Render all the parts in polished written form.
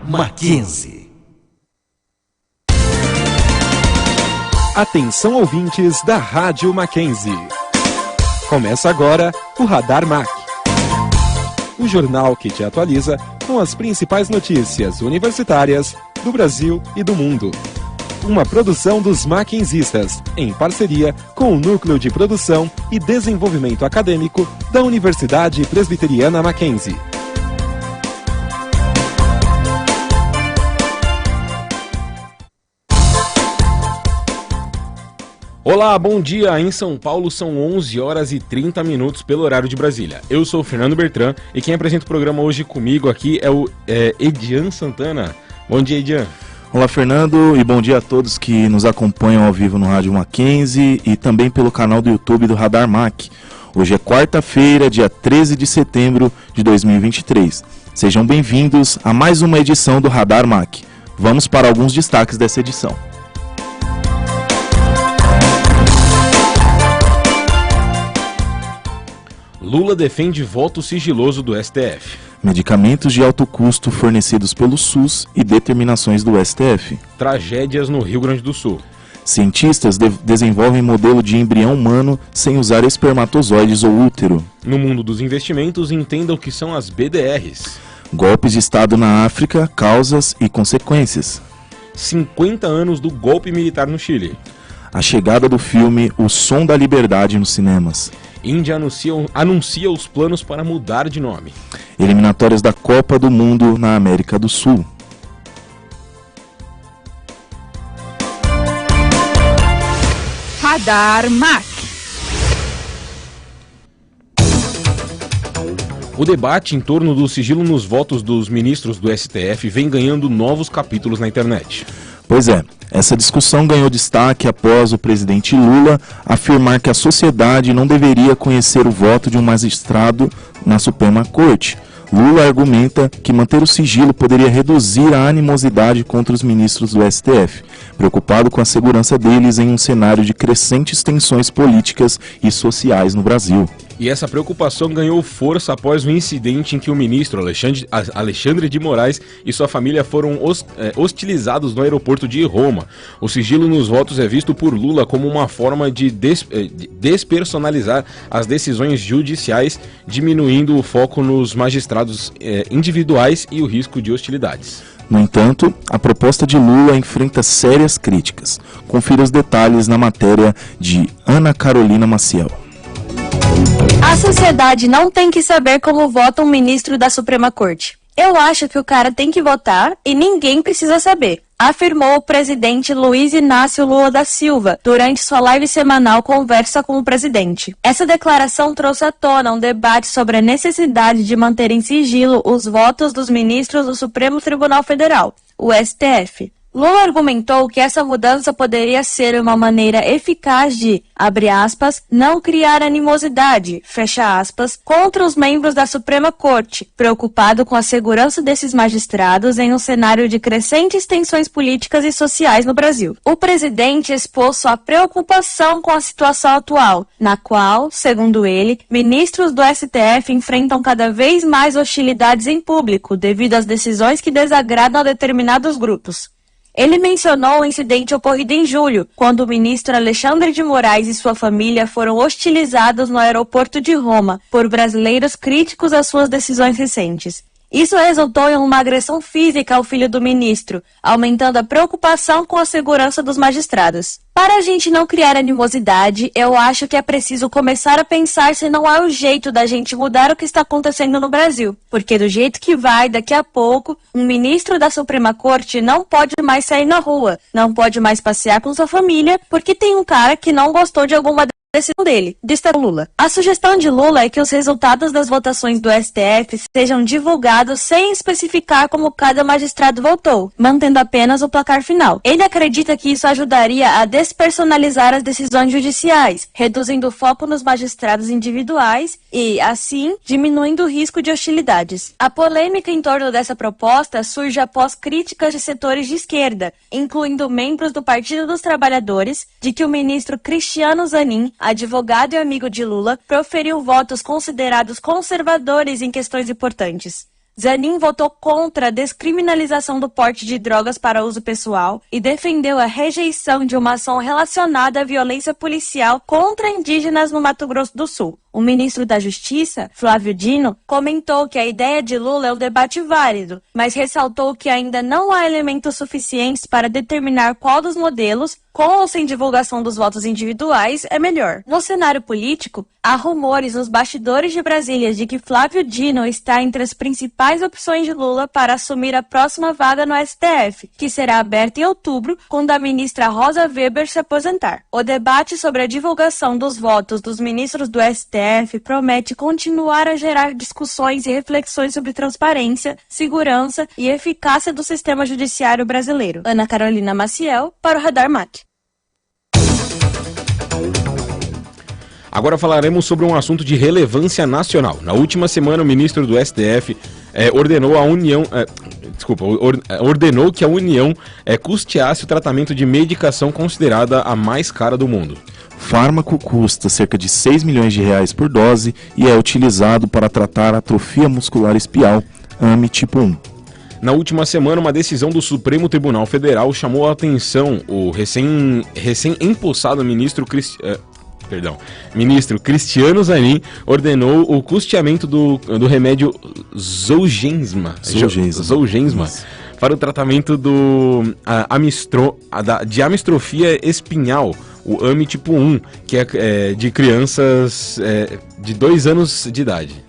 Mackenzie. Atenção ouvintes da Rádio Mackenzie. Começa agora o Radar Mac, o jornal que te atualiza com as principais notícias universitárias do Brasil e do mundo. Uma produção dos Mackenzistas, em parceria com o Núcleo de Produção e Desenvolvimento Acadêmico da Universidade Presbiteriana Mackenzie. Olá, bom dia! Em São Paulo são 11 horas e 30 minutos pelo horário de Brasília. Eu sou o Fernando Bertrand e quem apresenta o programa hoje comigo aqui é o Edian Santana. Bom dia, Edian. Olá, Fernando, e bom dia a todos que nos acompanham ao vivo no Rádio Mackenzie e também pelo canal do YouTube do Radar Mac. Hoje é quarta-feira, dia 13 de setembro de 2023. Sejam bem-vindos a mais uma edição do Radar Mac. Vamos para alguns destaques dessa edição. Lula defende voto sigiloso do STF. Medicamentos de alto custo fornecidos pelo SUS e determinações do STF. Tragédias no Rio Grande do Sul. Cientistas desenvolvem modelo de embrião humano sem usar espermatozoides ou útero. No mundo dos investimentos, entenda o que são as BDRs. Golpes de Estado na África, causas e consequências. 50 anos do golpe militar no Chile. A chegada do filme O Som da Liberdade nos cinemas. Índia anuncia os planos para mudar de nome. Eliminatórias da Copa do Mundo na América do Sul. Radar Mac. O debate em torno do sigilo nos votos dos ministros do STF vem ganhando novos capítulos na internet. Pois é, essa discussão ganhou destaque após o presidente Lula afirmar que a sociedade não deveria conhecer o voto de um magistrado na Suprema Corte. Lula argumenta que manter o sigilo poderia reduzir a animosidade contra os ministros do STF, preocupado com a segurança deles em um cenário de crescentes tensões políticas e sociais no Brasil. E essa preocupação ganhou força após o incidente em que o ministro Alexandre de Moraes e sua família foram hostilizados no aeroporto de Roma. O sigilo nos votos é visto por Lula como uma forma de despersonalizar as decisões judiciais, diminuindo o foco nos magistrados individuais e o risco de hostilidades. No entanto, a proposta de Lula enfrenta sérias críticas. Confira os detalhes na matéria de Ana Carolina Maciel. A sociedade não tem que saber como vota um ministro da Suprema Corte. Eu acho que o cara tem que votar e ninguém precisa saber, afirmou o presidente Luiz Inácio Lula da Silva durante sua live semanal Conversa com o Presidente. Essa declaração trouxe à tona um debate sobre a necessidade de manter em sigilo os votos dos ministros do Supremo Tribunal Federal, o STF. Lula argumentou que essa mudança poderia ser uma maneira eficaz de, abre aspas, não criar animosidade, fecha aspas, contra os membros da Suprema Corte, preocupado com a segurança desses magistrados em um cenário de crescentes tensões políticas e sociais no Brasil. O presidente expôs sua preocupação com a situação atual, na qual, segundo ele, ministros do STF enfrentam cada vez mais hostilidades em público devido às decisões que desagradam a determinados grupos. Ele mencionou o incidente ocorrido em julho, quando o ministro Alexandre de Moraes e sua família foram hostilizados no aeroporto de Roma por brasileiros críticos às suas decisões recentes. Isso resultou em uma agressão física ao filho do ministro, aumentando a preocupação com a segurança dos magistrados. Para a gente não criar animosidade, eu acho que é preciso começar a pensar se não há o jeito da gente mudar o que está acontecendo no Brasil. Porque do jeito que vai, daqui a pouco, um ministro da Suprema Corte não pode mais sair na rua, não pode mais passear com sua família, porque tem um cara que não gostou de alguma decisão dele, destacou Lula. A sugestão de Lula é que os resultados das votações do STF sejam divulgados sem especificar como cada magistrado votou, mantendo apenas o placar final. Ele acredita que isso ajudaria a despersonalizar as decisões judiciais, reduzindo o foco nos magistrados individuais e, assim, diminuindo o risco de hostilidades. A polêmica em torno dessa proposta surge após críticas de setores de esquerda, incluindo membros do Partido dos Trabalhadores, de que o ministro Cristiano Zanin, advogado e amigo de Lula, proferiu votos considerados conservadores em questões importantes. Zanin votou contra a descriminalização do porte de drogas para uso pessoal e defendeu a rejeição de uma ação relacionada à violência policial contra indígenas no Mato Grosso do Sul. O ministro da Justiça, Flávio Dino, comentou que a ideia de Lula é um debate válido, mas ressaltou que ainda não há elementos suficientes para determinar qual dos modelos, com ou sem divulgação dos votos individuais, é melhor. No cenário político, há rumores nos bastidores de Brasília de que Flávio Dino está entre as principais opções de Lula para assumir a próxima vaga no STF, que será aberta em outubro, quando a ministra Rosa Weber se aposentar. O debate sobre a divulgação dos votos dos ministros do STF promete continuar a gerar discussões e reflexões sobre transparência, segurança e eficácia do sistema judiciário brasileiro. Ana Carolina Maciel, para o Radar MAC. Agora falaremos sobre um assunto de relevância nacional. Na última semana, o ministro do STF ordenou que a União custeasse o tratamento de medicação considerada a mais cara do mundo. Fármaco custa cerca de 6 milhões de reais por dose e é utilizado para tratar atrofia muscular espial, AME tipo 1. Na última semana, uma decisão do Supremo Tribunal Federal chamou a atenção. O recém-empossado ministro Cristiano Zanin ordenou o custeamento do remédio Zolgensma para o tratamento de amistrofia espinhal, o AME tipo 1, que é de crianças de 2 anos de idade.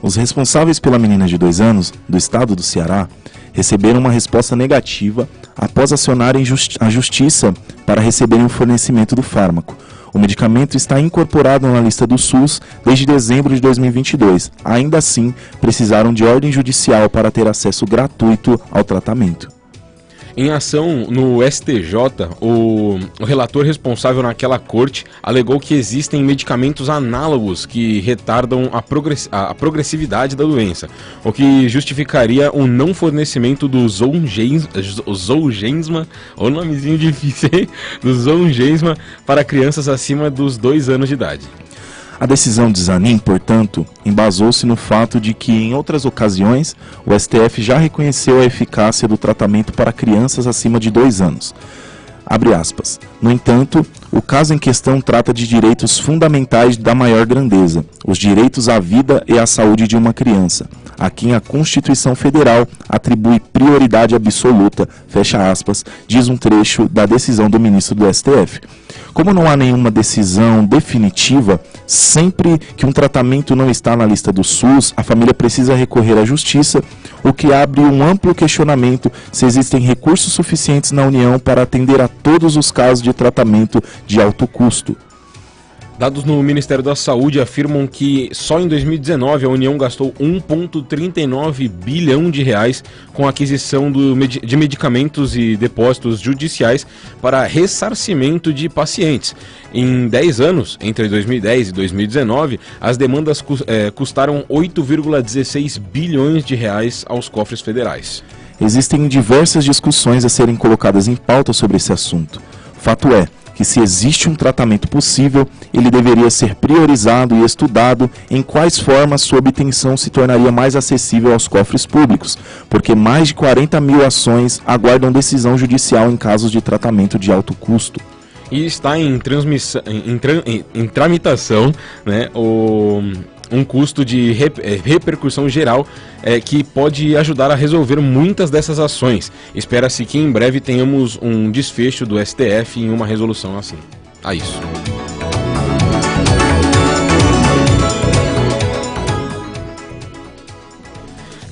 Os responsáveis pela menina de 2 anos, do estado do Ceará, receberam uma resposta negativa após acionarem a justiça para receberem o fornecimento do fármaco. O medicamento está incorporado na lista do SUS desde dezembro de 2022. Ainda assim, precisaram de ordem judicial para ter acesso gratuito ao tratamento. Em ação no STJ, o relator responsável naquela corte alegou que existem medicamentos análogos que retardam a progressividade da doença, o que justificaria o não fornecimento do Zolgensma, o nomezinho difícil, hein? Do Zolgensma para crianças acima dos 2 anos de idade. A decisão de Zanin, portanto, embasou-se no fato de que, em outras ocasiões, o STF já reconheceu a eficácia do tratamento para crianças acima de 2 anos. Abre aspas. No entanto, o caso em questão trata de direitos fundamentais da maior grandeza, os direitos à vida e à saúde de uma criança, a quem a Constituição Federal atribui prioridade absoluta, fecha aspas, diz um trecho da decisão do ministro do STF. Como não há nenhuma decisão definitiva, sempre que um tratamento não está na lista do SUS, a família precisa recorrer à justiça, o que abre um amplo questionamento se existem recursos suficientes na União para atender a todos os casos de tratamento de alto custo. Dados no Ministério da Saúde afirmam que só em 2019 a União gastou 1,39 bilhão de reais com a aquisição de medicamentos e depósitos judiciais para ressarcimento de pacientes. Em 10 anos, entre 2010 e 2019, as demandas custaram 8,16 bilhões de reais aos cofres federais. Existem diversas discussões a serem colocadas em pauta sobre esse assunto. Fato é que, se existe um tratamento possível, ele deveria ser priorizado e estudado em quais formas sua obtenção se tornaria mais acessível aos cofres públicos, porque mais de 40 mil ações aguardam decisão judicial em casos de tratamento de alto custo. E está em tramitação, né, um custo de repercussão geral que pode ajudar a resolver muitas dessas ações. Espera-se que em breve tenhamos um desfecho do STF em uma resolução assim. A isso.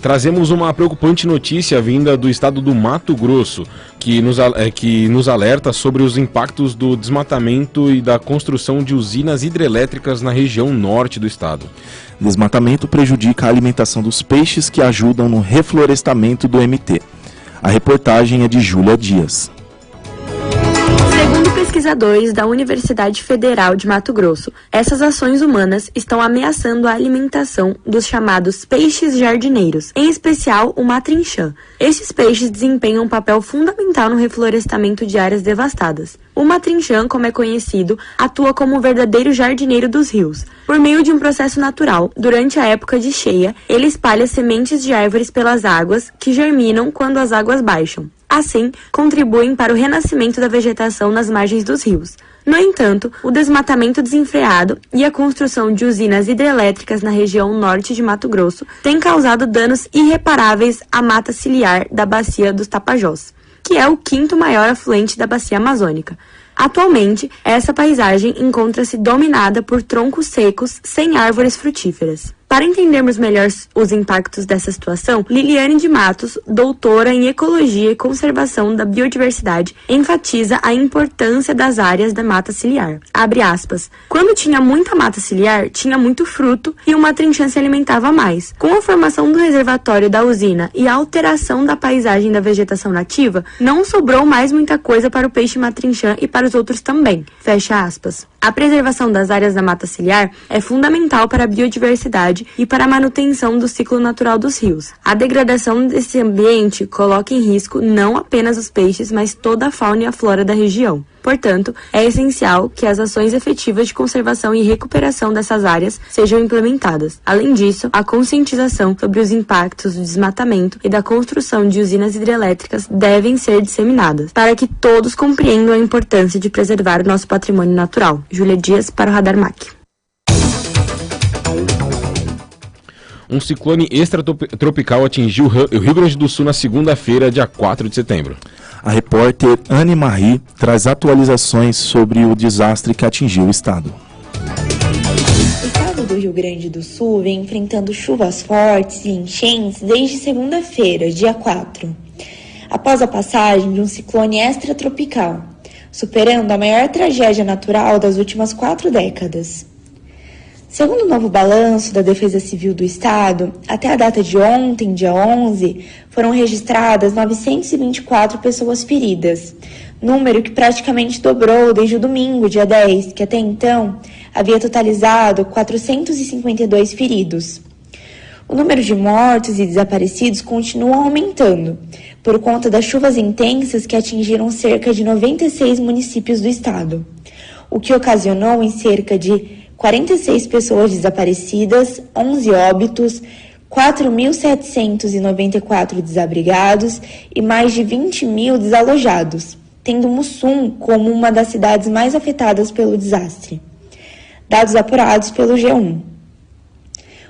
Trazemos uma preocupante notícia vinda do estado do Mato Grosso, que nos alerta sobre os impactos do desmatamento e da construção de usinas hidrelétricas na região norte do estado. Desmatamento prejudica a alimentação dos peixes que ajudam no reflorestamento do MT. A reportagem é de Júlia Dias. Segundo pesquisadores da Universidade Federal de Mato Grosso, essas ações humanas estão ameaçando a alimentação dos chamados peixes jardineiros, em especial o matrinchã. Estes peixes desempenham um papel fundamental no reflorestamento de áreas devastadas. O Matrinchã, como é conhecido, atua como o verdadeiro jardineiro dos rios. Por meio de um processo natural, durante a época de cheia, ele espalha sementes de árvores pelas águas, que germinam quando as águas baixam. Assim, contribuem para o renascimento da vegetação nas margens dos rios. No entanto, o desmatamento desenfreado e a construção de usinas hidrelétricas na região norte de Mato Grosso têm causado danos irreparáveis à mata ciliar da Bacia dos Tapajós, que é o 5º maior afluente da Bacia Amazônica. Atualmente, essa paisagem encontra-se dominada por troncos secos sem árvores frutíferas. Para entendermos melhor os impactos dessa situação, Liliane de Matos, doutora em Ecologia e Conservação da Biodiversidade, enfatiza a importância das áreas da mata ciliar. Abre aspas. Quando tinha muita mata ciliar, tinha muito fruto e o Matrinchã se alimentava mais. Com a formação do reservatório da usina e a alteração da paisagem da vegetação nativa, não sobrou mais muita coisa para o peixe Matrinchã e para os outros também. Fecha aspas. A preservação das áreas da mata ciliar é fundamental para a biodiversidade e para a manutenção do ciclo natural dos rios. A degradação desse ambiente coloca em risco não apenas os peixes, mas toda a fauna e a flora da região. Portanto, é essencial que as ações efetivas de conservação e recuperação dessas áreas sejam implementadas. Além disso, a conscientização sobre os impactos do desmatamento e da construção de usinas hidrelétricas devem ser disseminadas, para que todos compreendam a importância de preservar o nosso patrimônio natural. Júlia Dias, para o Radar MAC. Um ciclone extratropical atingiu o Rio Grande do Sul na segunda-feira, dia 4 de setembro. A repórter Anne Marie traz atualizações sobre o desastre que atingiu o estado. O estado do Rio Grande do Sul vem enfrentando chuvas fortes e enchentes desde segunda-feira, dia 4, após a passagem de um ciclone extratropical, superando a maior tragédia natural das últimas 4 décadas. Segundo o novo balanço da Defesa Civil do Estado, até a data de ontem, dia 11, foram registradas 924 pessoas feridas, número que praticamente dobrou desde o domingo, dia 10, que até então havia totalizado 452 feridos. O número de mortos e desaparecidos continua aumentando, por conta das chuvas intensas que atingiram cerca de 96 municípios do estado, o que ocasionou em cerca de 46 pessoas desaparecidas, 11 óbitos, 4.794 desabrigados e mais de 20 mil desalojados, tendo Mussum como uma das cidades mais afetadas pelo desastre. Dados apurados pelo G1.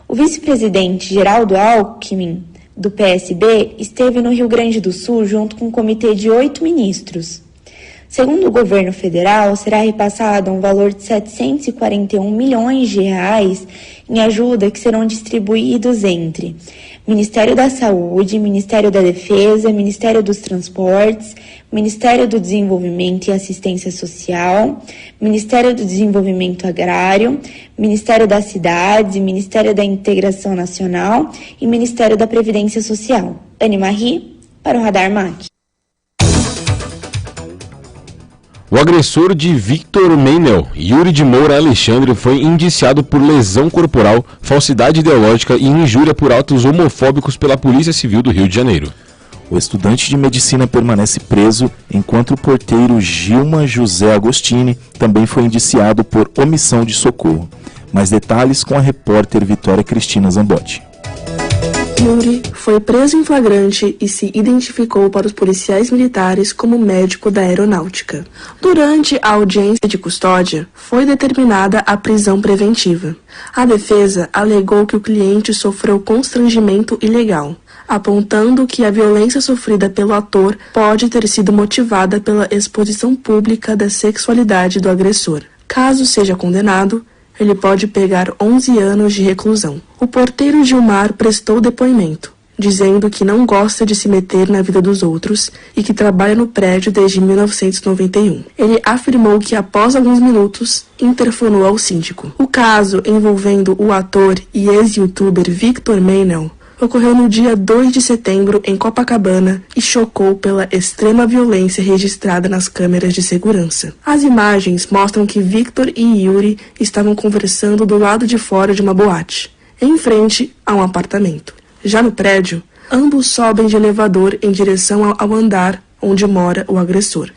O vice-presidente Geraldo Alckmin, do PSB, esteve no Rio Grande do Sul junto com um comitê de 8 ministros. Segundo o governo federal, será repassado um valor de 741 milhões de reais em ajuda que serão distribuídos entre Ministério da Saúde, Ministério da Defesa, Ministério dos Transportes, Ministério do Desenvolvimento e Assistência Social, Ministério do Desenvolvimento Agrário, Ministério das Cidades, Ministério da Integração Nacional e Ministério da Previdência Social. Anne Marie, para o Radar MAC. O agressor de Victor Meinel, Yuri de Moura Alexandre, foi indiciado por lesão corporal, falsidade ideológica e injúria por atos homofóbicos pela Polícia Civil do Rio de Janeiro. O estudante de medicina permanece preso, enquanto o porteiro Gilma José Agostini também foi indiciado por omissão de socorro. Mais detalhes com a repórter Vitória Cristina Zambotti. Yuri foi preso em flagrante e se identificou para os policiais militares como médico da aeronáutica. Durante a audiência de custódia, foi determinada a prisão preventiva. A defesa alegou que o cliente sofreu constrangimento ilegal, apontando que a violência sofrida pelo ator pode ter sido motivada pela exposição pública da sexualidade do agressor. Caso seja condenado, ele pode pegar 11 anos de reclusão. O porteiro Gilmar prestou depoimento, dizendo que não gosta de se meter na vida dos outros e que trabalha no prédio desde 1991. Ele afirmou que, após alguns minutos, interfonou ao síndico. O caso envolvendo o ator e ex-youtuber Victor Meinel ocorreu no dia 2 de setembro em Copacabana e chocou pela extrema violência registrada nas câmeras de segurança. As imagens mostram que Victor e Yuri estavam conversando do lado de fora de uma boate, em frente a um apartamento. Já no prédio, ambos sobem de elevador em direção ao andar onde mora o agressor.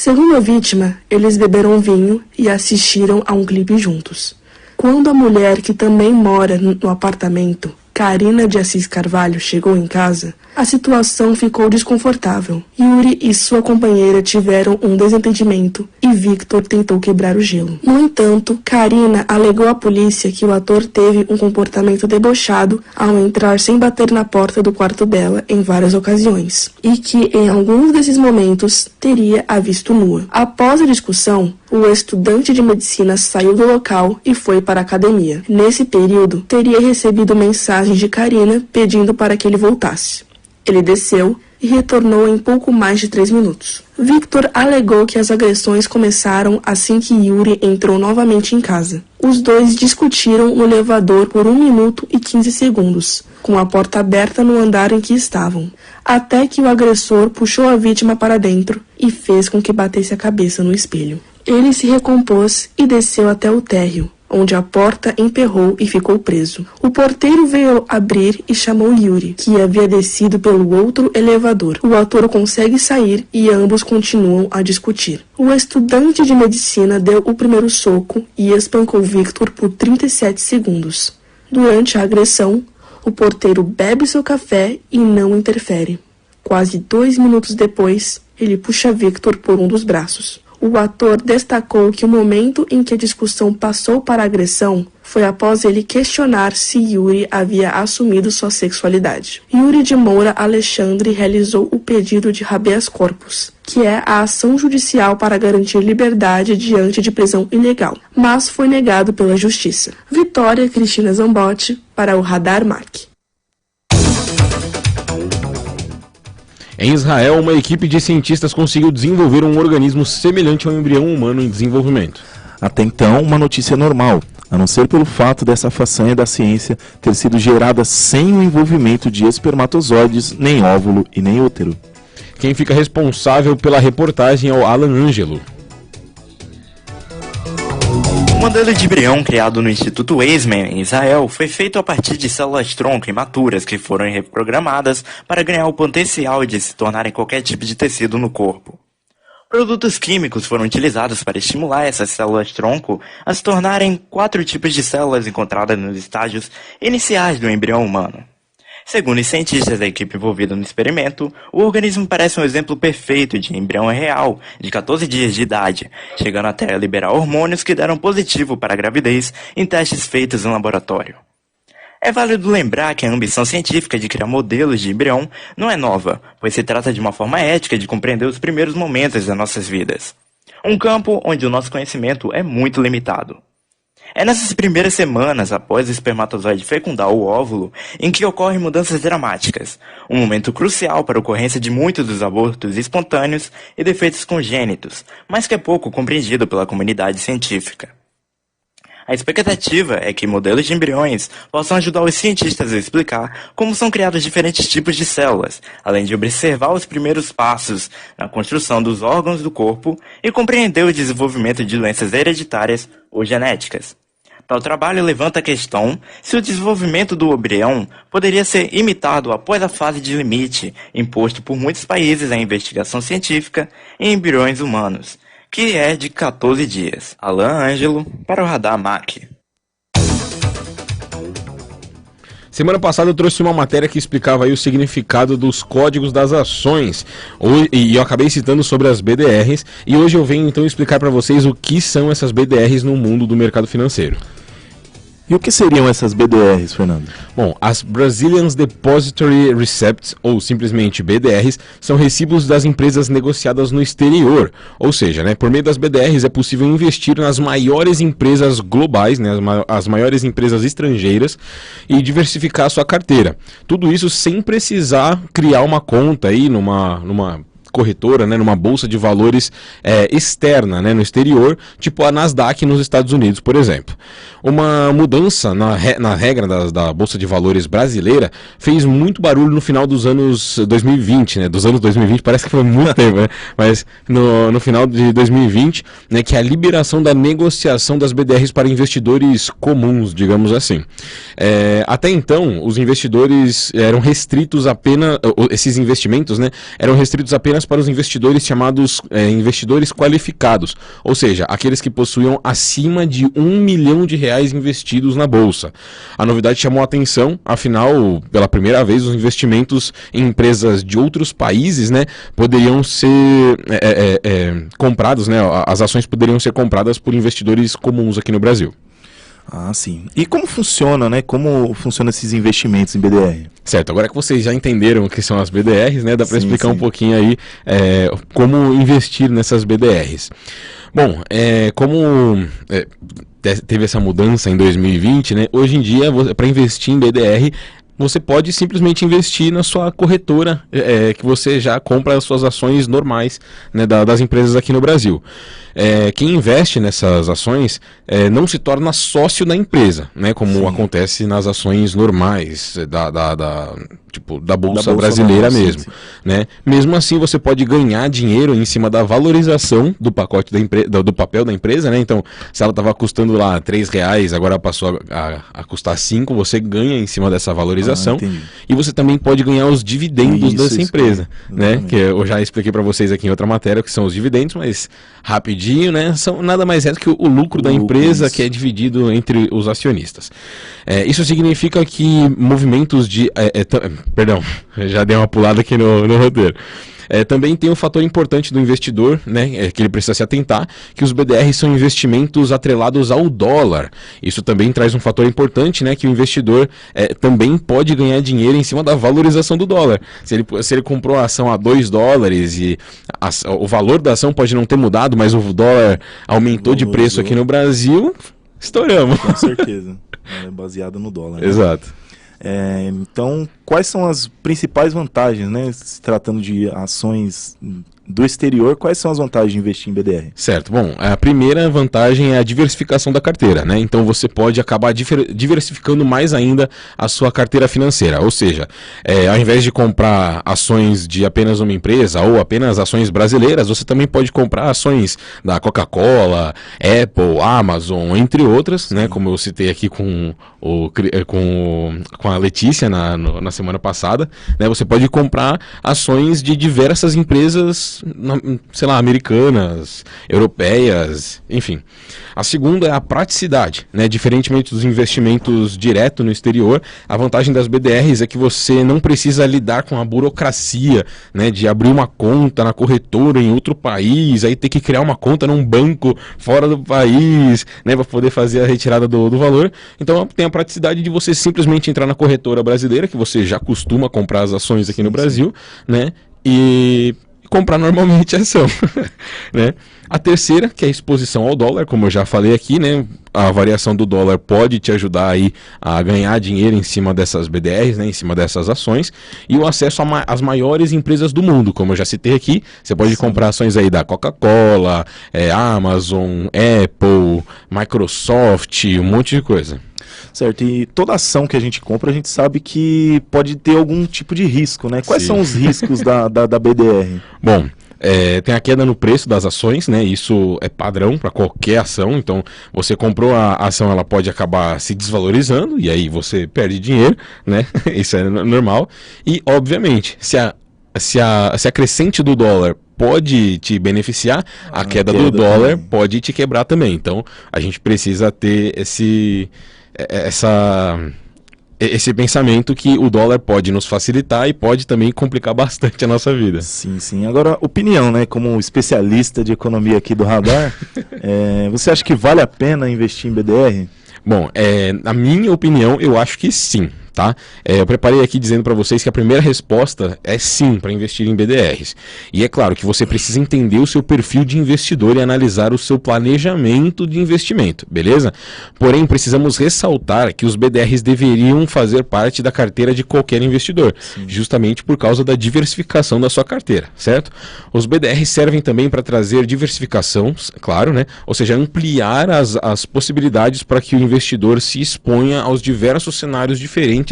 Segundo a vítima, eles beberam vinho e assistiram a um clipe juntos. Quando a mulher, que também mora no apartamento, Karina de Assis Carvalho, chegou em casa, a situação ficou desconfortável. Yuri e sua companheira tiveram um desentendimento e Victor tentou quebrar o gelo. No entanto, Karina alegou à polícia que o ator teve um comportamento debochado ao entrar sem bater na porta do quarto dela em várias ocasiões, e que em alguns desses momentos teria a visto nua. Após a discussão, o estudante de medicina saiu do local e foi para a academia. Nesse período, teria recebido mensagens de Karina pedindo para que ele voltasse. Ele desceu e retornou em pouco mais de 3 minutos. Victor alegou que as agressões começaram assim que Yuri entrou novamente em casa. Os dois discutiram no elevador por 1 minuto e 15 segundos, com a porta aberta no andar em que estavam, até que o agressor puxou a vítima para dentro e fez com que batesse a cabeça no espelho. Ele se recompôs e desceu até o térreo, onde a porta emperrou e ficou preso. O porteiro veio abrir e chamou Yuri, que havia descido pelo outro elevador. O ator consegue sair e ambos continuam a discutir. O estudante de medicina deu o primeiro soco e espancou Victor por 37 segundos. Durante a agressão, o porteiro bebe seu café e não interfere. Quase 2 minutos depois, ele puxa Victor por um dos braços. O ator destacou que o momento em que a discussão passou para a agressão foi após ele questionar se Yuri havia assumido sua sexualidade. Yuri de Moura Alexandre realizou o pedido de habeas corpus, que é a ação judicial para garantir liberdade diante de prisão ilegal, mas foi negado pela Justiça. Vitória Cristina Zambotti, para o Radar MAC. Em Israel, uma equipe de cientistas conseguiu desenvolver um organismo semelhante ao embrião humano em desenvolvimento. Até então, uma notícia normal, a não ser pelo fato dessa façanha da ciência ter sido gerada sem o envolvimento de espermatozoides, nem óvulo e nem útero. Quem fica responsável pela reportagem é o Alan Ângelo. O modelo de embrião criado no Instituto Weizmann, em Israel, foi feito a partir de células-tronco imaturas que foram reprogramadas para ganhar o potencial de se tornarem qualquer tipo de tecido no corpo. Produtos químicos foram utilizados para estimular essas células-tronco a se tornarem 4 tipos de células encontradas nos estágios iniciais do embrião humano. Segundo os cientistas da equipe envolvida no experimento, o organismo parece um exemplo perfeito de embrião real, de 14 dias de idade, chegando até a liberar hormônios que deram positivo para a gravidez em testes feitos em laboratório. É válido lembrar que a ambição científica de criar modelos de embrião não é nova, pois se trata de uma forma ética de compreender os primeiros momentos das nossas vidas. Um campo onde o nosso conhecimento é muito limitado. É nessas primeiras semanas após o espermatozoide fecundar o óvulo em que ocorrem mudanças dramáticas, um momento crucial para a ocorrência de muitos dos abortos espontâneos e defeitos congênitos, mas que é pouco compreendido pela comunidade científica. A expectativa é que modelos de embriões possam ajudar os cientistas a explicar como são criados diferentes tipos de células, além de observar os primeiros passos na construção dos órgãos do corpo e compreender o desenvolvimento de doenças hereditárias ou genéticas. Tal trabalho levanta a questão se o desenvolvimento do embrião poderia ser imitado após a fase de limite imposto por muitos países à investigação científica em embriões humanos, que é de 14 dias. Alan Ângelo, para o Radar MAC. Semana passada eu trouxe uma matéria que explicava aí o significado dos códigos das ações, e eu acabei citando sobre as BDRs, e hoje eu venho então explicar para vocês o que são essas BDRs no mundo do mercado financeiro. E o que seriam essas BDRs, Fernando? Bom, as Brazilian Depository Receipts, ou simplesmente BDRs, são recibos das empresas negociadas no exterior. Ou seja, por meio das BDRs é possível investir nas maiores empresas globais, as maiores empresas estrangeiras, e diversificar a sua carteira. Tudo isso sem precisar criar uma conta aí numa corretora, numa bolsa de valores externa, no exterior, tipo a Nasdaq nos Estados Unidos, por exemplo. Uma mudança na regra da bolsa de valores brasileira fez muito barulho no final dos anos 2020, dos anos 2020, parece que foi muito tempo, mas no final de 2020, que é a liberação da negociação das BDRs para investidores comuns, digamos assim. Até então, os investidores eram restritos apenas, esses investimentos, eram restritos apenas apenas para os investidores chamados investidores qualificados, ou seja, aqueles que possuíam acima de R$1 milhão investidos na bolsa. A novidade chamou a atenção, afinal, pela primeira vez, os investimentos em empresas de outros países, né, poderiam ser comprados, né, as ações poderiam ser compradas por investidores comuns aqui no Brasil. Ah, sim. E como funciona, né? Como funcionam esses investimentos em BDR? Certo, agora que vocês já entenderam o que são as BDRs, né, dá para explicar um pouquinho aí como investir nessas BDRs. Bom, teve essa mudança em 2020, né? Hoje em dia, para investir em BDR, você pode simplesmente investir na sua corretora, que você já compra as suas ações normais, né, das empresas aqui no Brasil. Quem investe nessas ações não se torna sócio da empresa, né, como acontece nas ações normais da Bolsa brasileira normal, mesmo. Sim. Né? Mesmo assim, você pode ganhar dinheiro em cima da valorização do pacote do papel da empresa, né? Então, se ela estava custando lá R$3, agora passou a custar 5, você ganha em cima dessa valorização. E você também pode ganhar os dividendos dessa empresa, né? Que eu já expliquei para vocês aqui em outra matéria que são os dividendos, mas rapidinho, né? São nada mais é do que o lucro da empresa que é dividido entre os acionistas. Isso significa que movimentos de... Perdão, já dei uma pulada aqui no roteiro. Também tem um fator importante do investidor, né, que ele precisa se atentar, que os BDRs são investimentos atrelados ao dólar. Isso também traz um fator importante, né, que o investidor também pode ganhar dinheiro em cima da valorização do dólar. Se ele comprou a ação a $2 e o valor da ação pode não ter mudado, mas o dólar aumentou de preço aqui no Brasil, estouramos. Com certeza, baseado no dólar. Exato. Né? Então, quais são as principais vantagens, né, se tratando de ações do exterior, quais são as vantagens de investir em BDR? Certo, bom, a primeira vantagem é a diversificação da carteira, né? Então você pode acabar diversificando mais ainda a sua carteira financeira, ou seja, ao invés de comprar ações de apenas uma empresa ou apenas ações brasileiras, você também pode comprar ações da Coca-Cola, Apple, Amazon, entre outras, né? Como eu citei aqui com a Letícia na semana passada, né? Você pode comprar ações de diversas empresas, sei lá, americanas, europeias, enfim. A segunda é a praticidade, né? Diferentemente dos investimentos direto no exterior, a vantagem das BDRs é que você não precisa lidar com a burocracia, né, de abrir uma conta na corretora em outro país, aí ter que criar uma conta num banco fora do país, né, para poder fazer a retirada do valor. Então tem a praticidade de você simplesmente entrar na corretora brasileira, que você já costuma comprar as ações aqui no Brasil, né, e comprar normalmente a ação, né? A terceira, que é a exposição ao dólar, como eu já falei aqui, né? A variação do dólar pode te ajudar aí a ganhar dinheiro em cima dessas BDRs, né? Em cima dessas ações, e o acesso às maiores empresas do mundo, como eu já citei aqui. Você pode comprar ações aí da Coca-Cola, Amazon, Apple, Microsoft, um monte de coisa. Certo, e toda ação que a gente compra, a gente sabe que pode ter algum tipo de risco, né? Quais são os riscos da BDR? Bom, tem a queda no preço das ações, né? Isso é padrão para qualquer ação. Então, você comprou a ação, ela pode acabar se desvalorizando e aí você perde dinheiro, né? Isso é normal. E, obviamente, se a crescente do dólar pode te beneficiar, a queda do dólar pode te quebrar também. Então, a gente precisa ter esse pensamento que o dólar pode nos facilitar e pode também complicar bastante a nossa vida. Sim, sim. Agora, opinião, né? Como especialista de economia aqui do Radar, você acha que vale a pena investir em BDR? Bom, na minha opinião, eu acho que sim. Tá? Eu preparei aqui dizendo para vocês que a primeira resposta é sim para investir em BDRs. E é claro que você precisa entender o seu perfil de investidor e analisar o seu planejamento de investimento, beleza? Porém, precisamos ressaltar que os BDRs deveriam fazer parte da carteira de qualquer investidor, justamente por causa da diversificação da sua carteira, certo? Os BDRs servem também para trazer diversificação, claro, né? Ou seja, ampliar as possibilidades para que o investidor se exponha aos diversos cenários diferentes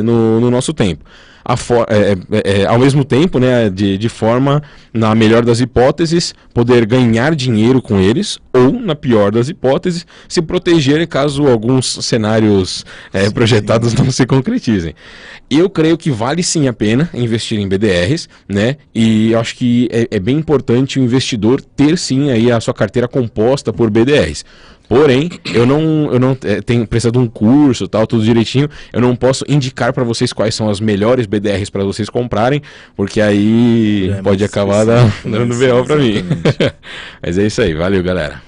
no nosso tempo. ao mesmo tempo, né, de forma, na melhor das hipóteses, poder ganhar dinheiro com eles, ou, na pior das hipóteses, se proteger caso alguns cenários projetados não se concretizem. Eu creio que vale sim a pena investir em BDRs, né? E acho que é bem importante o investidor ter sim aí a sua carteira composta por BDRs. Porém, eu não tenho precisado de um curso, tal, tudo direitinho. Eu não posso indicar para vocês quais são as melhores BDRs para vocês comprarem, porque aí pode acabar dando BO para mim. Mas é isso aí, valeu, galera.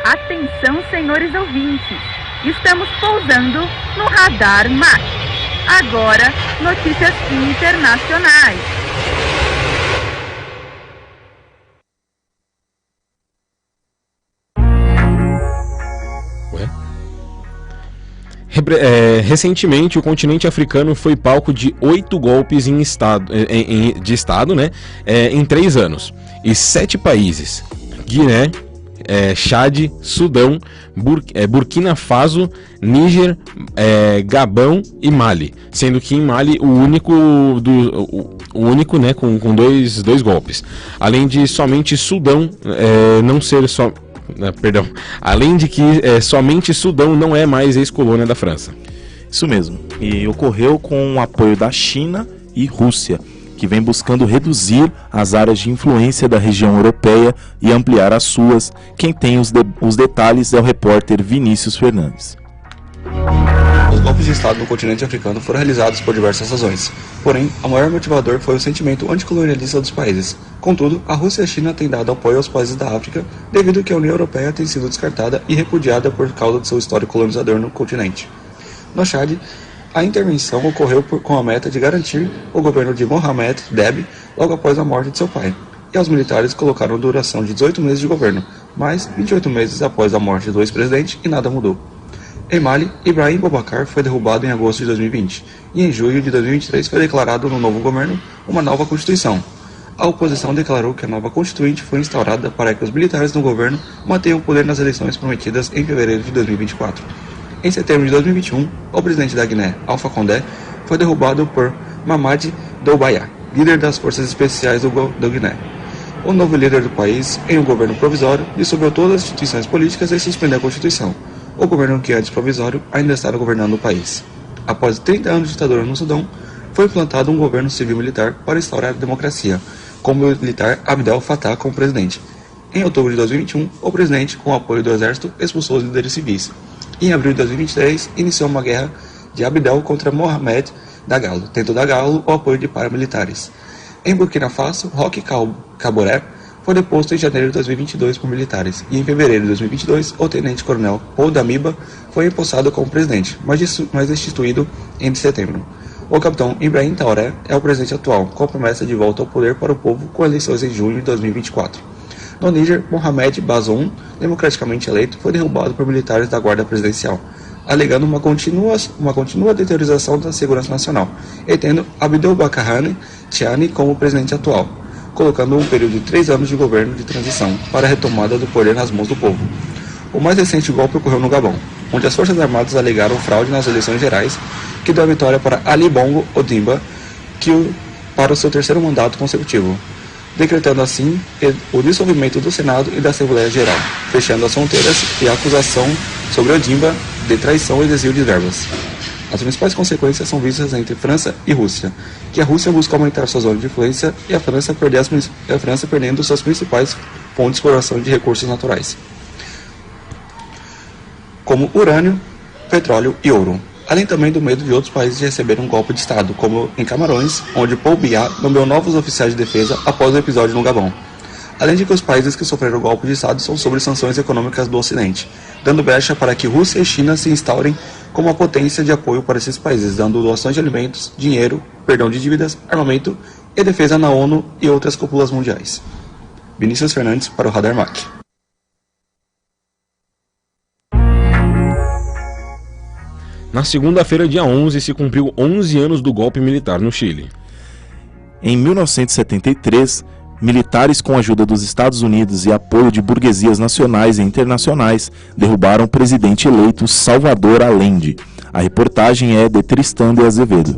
Atenção, senhores ouvintes, estamos pousando no Radar MAC. Agora, notícias internacionais. Recentemente, o continente africano foi palco de 8 golpes de Estado, né, em 3 anos. E 7 países: Guiné, Chad, Sudão, Burkina Faso, Níger, Gabão e Mali. Sendo que em Mali o único, né, com dois golpes. Além de somente Sudão não ser só... Perdão, além de que somente Sudão não é mais ex-colônia da França. Isso mesmo, e ocorreu com o apoio da China e Rússia, que vem buscando reduzir as áreas de influência da região europeia e ampliar as suas. Quem tem os detalhes é o repórter Vinícius Fernandes. Os golpes de Estado no continente africano foram realizados por diversas razões, porém, o maior motivador foi o sentimento anticolonialista dos países. Contudo, a Rússia e a China têm dado apoio aos países da África, devido que a União Europeia tem sido descartada e repudiada por causa de seu histórico colonizador no continente. No Chad, a intervenção ocorreu com a meta de garantir o governo de Mohamed Deby logo após a morte de seu pai, e aos militares colocaram duração de 18 meses de governo, mas 28 meses após a morte do ex-presidente e nada mudou. Em Mali, Ibrahim Boubacar foi derrubado em agosto de 2020, e em julho de 2023 foi declarado no novo governo uma nova constituição. A oposição declarou que a nova constituinte foi instaurada para que os militares no governo mantenham o poder nas eleições prometidas em fevereiro de 2024. Em setembro de 2021, o presidente da Guiné, Alpha Condé, foi derrubado por Mamadi Doumbouya, líder das forças especiais do Guiné. O novo líder do país, em um governo provisório, dissolveu todas as instituições políticas e suspendeu a Constituição. O governo que antes provisório ainda estava governando o país. Após 30 anos de ditadura no Sudão, foi implantado um governo civil-militar para instaurar a democracia, com o militar Abdel Fattah como presidente. Em outubro de 2021, o presidente, com o apoio do exército, expulsou os líderes civis. E em abril de 2023, iniciou uma guerra de Abdel contra Mohamed Dagalo, tendo Dagalo o apoio de paramilitares. Em Burkina Faso, Roch Kaboré foi deposto em janeiro de 2022 por militares, e em fevereiro de 2022, o tenente-coronel Paul Damiba foi empossado como presidente, mas destituído em setembro. O capitão Ibrahim Traoré é o presidente atual, com a promessa de volta ao poder para o povo com eleições em junho de 2024. No Níger, Mohamed Bazoum, democraticamente eleito, foi derrubado por militares da Guarda Presidencial, alegando uma contínua deteriorização da segurança nacional, e tendo Abdelbacar Tiani como presidente atual, colocando um período de 3 anos de governo de transição para a retomada do poder nas mãos do povo. O mais recente golpe ocorreu no Gabão, onde as Forças Armadas alegaram fraude nas eleições gerais, que deu a vitória para Ali Bongo Ondimba para o seu 3º mandato consecutivo, decretando assim o dissolvimento do Senado e da Assembleia Geral, fechando as fronteiras e a acusação sobre Ondimba de traição e desvio de verbas. As principais consequências são vistas entre França e Rússia, que a Rússia busca aumentar sua zona de influência e a França perdendo suas principais fontes de exploração de recursos naturais, como urânio, petróleo e ouro, além também do medo de outros países de receberem um golpe de Estado, como em Camarões, onde Paul Biya nomeou novos oficiais de defesa após o episódio no Gabão. Além de que os países que sofreram o golpe de Estado são sob sanções econômicas do Ocidente, dando brecha para que Rússia e China se instaurem como uma potência de apoio para esses países, dando doações de alimentos, dinheiro, perdão de dívidas, armamento e defesa na ONU e outras cúpulas mundiais. Vinícius Fernandes para o Radar MAC. Na segunda-feira, dia 11, se cumpriu 11 anos do golpe militar no Chile. Em 1973, Militares com a ajuda dos Estados Unidos e apoio de burguesias nacionais e internacionais derrubaram o presidente eleito Salvador Allende. A reportagem é de Tristan de Azevedo.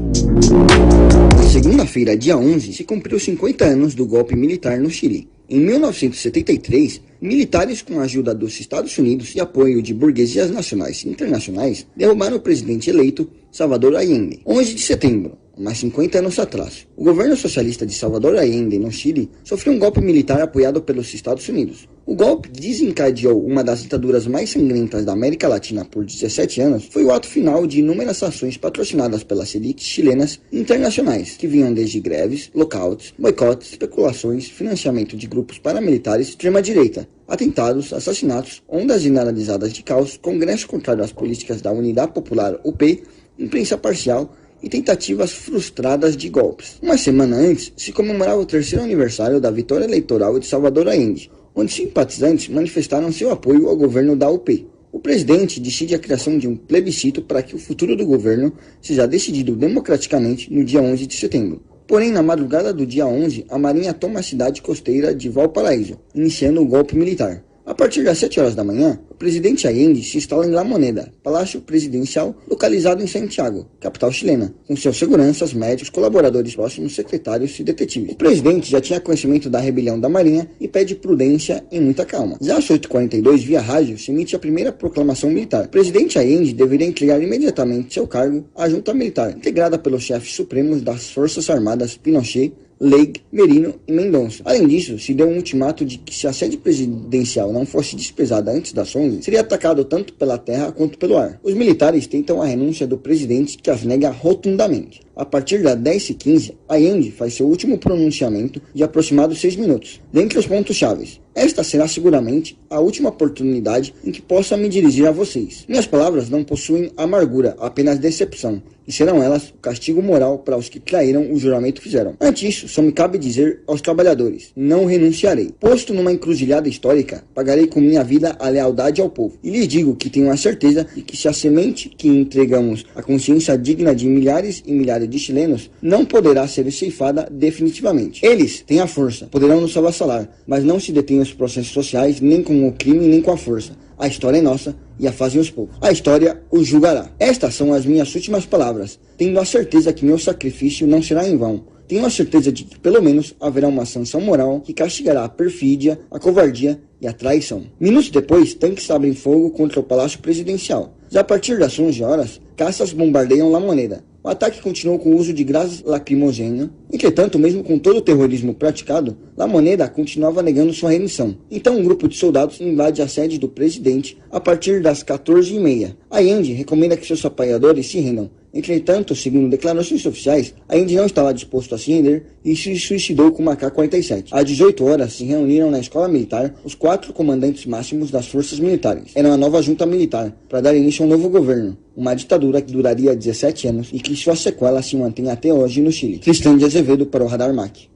Na segunda-feira, dia 11, se cumpriu 50 anos do golpe militar no Chile. Em 1973, militares com a ajuda dos Estados Unidos e apoio de burguesias nacionais e internacionais derrubaram o presidente eleito Salvador Allende. 11 de setembro, mais 50 anos atrás, o governo socialista de Salvador Allende, no Chile, sofreu um golpe militar apoiado pelos Estados Unidos. O golpe, que desencadeou uma das ditaduras mais sangrentas da América Latina por 17 anos, foi o ato final de inúmeras ações patrocinadas pelas elites chilenas e internacionais, que vinham desde greves, lockouts, boicotes, especulações, financiamento de grupos paramilitares, extrema-direita, atentados, assassinatos, ondas generalizadas de caos, congresso contrário às políticas da Unidade Popular, UP, imprensa parcial e tentativas frustradas de golpes. Uma semana antes, se comemorava o 3º aniversário da vitória eleitoral de Salvador Allende, onde simpatizantes manifestaram seu apoio ao governo da UP. O presidente decide a criação de um plebiscito para que o futuro do governo seja decidido democraticamente no dia 11 de setembro. Porém, na madrugada do dia 11, a Marinha toma a cidade costeira de Valparaíso, iniciando o golpe militar. A partir das 7 horas da manhã, o presidente Allende se instala em La Moneda, palácio presidencial localizado em Santiago, capital chilena, com seus seguranças, médicos, colaboradores próximos, secretários e detetives. O presidente já tinha conhecimento da rebelião da Marinha e pede prudência e muita calma. Já às 8h42, via rádio, se emite a primeira proclamação militar. O presidente Allende deveria entregar imediatamente seu cargo à junta militar, integrada pelos chefes supremos das Forças Armadas Pinochet, Leigh, Merino e Mendonça. Além disso, se deu um ultimato de que se a sede presidencial não fosse despejada antes das 11, seria atacado tanto pela terra quanto pelo ar. Os militares tentam a renúncia do presidente, que as nega rotundamente. A partir das 10h15, Allende faz seu último pronunciamento de aproximados 6 minutos. Dentre os pontos chaves, esta será seguramente a última oportunidade em que possa me dirigir a vocês. Minhas palavras não possuem amargura, apenas decepção, e serão elas o castigo moral para os que traíram o juramento que fizeram. Ante isso, só me cabe dizer aos trabalhadores: não renunciarei. Posto numa encruzilhada histórica, pagarei com minha vida a lealdade ao povo. E lhes digo que tenho a certeza de que se a semente que entregamos à consciência digna de milhares e milhares de chilenos não poderá ser ceifada definitivamente. Eles têm a força, poderão nos avassalar, mas não se detêm os processos sociais, nem com o crime, nem com a força. A história é nossa e a fazem os povos. A história os julgará. Estas são as minhas últimas palavras, tendo a certeza que meu sacrifício não será em vão. Tenho a certeza de que, pelo menos, haverá uma sanção moral que castigará a perfídia, a covardia e a traição. Minutos depois, tanques abrem fogo contra o Palácio Presidencial. Já a partir das 11 horas, caças bombardeiam La Moneda. O ataque continuou com o uso de gás lacrimogêneo. Entretanto, mesmo com todo o terrorismo praticado, La Moneda continuava negando sua rendição. Então, um grupo de soldados invade a sede do presidente a partir das 14h30. Allende recomenda que seus apoiadores se rendam. Entretanto, segundo declarações oficiais, Allende não estava disposto a se render e se suicidou com uma K-47. Às 18 horas, se reuniram na escola militar os 4 comandantes máximos das forças militares. Era uma nova junta militar para dar início a um novo governo, uma ditadura que duraria 17 anos e que sua sequela se mantém até hoje no Chile. Tristan de Azevedo para o Radar MAC.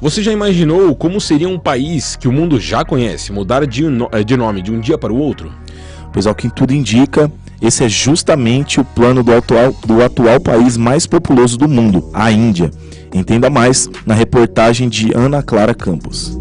Você já imaginou como seria um país que o mundo já conhece mudar de nome de um dia para o outro? Pois ao que tudo indica, esse é justamente o plano do atual país mais populoso do mundo, a Índia. Entenda mais na reportagem de Ana Clara Campos.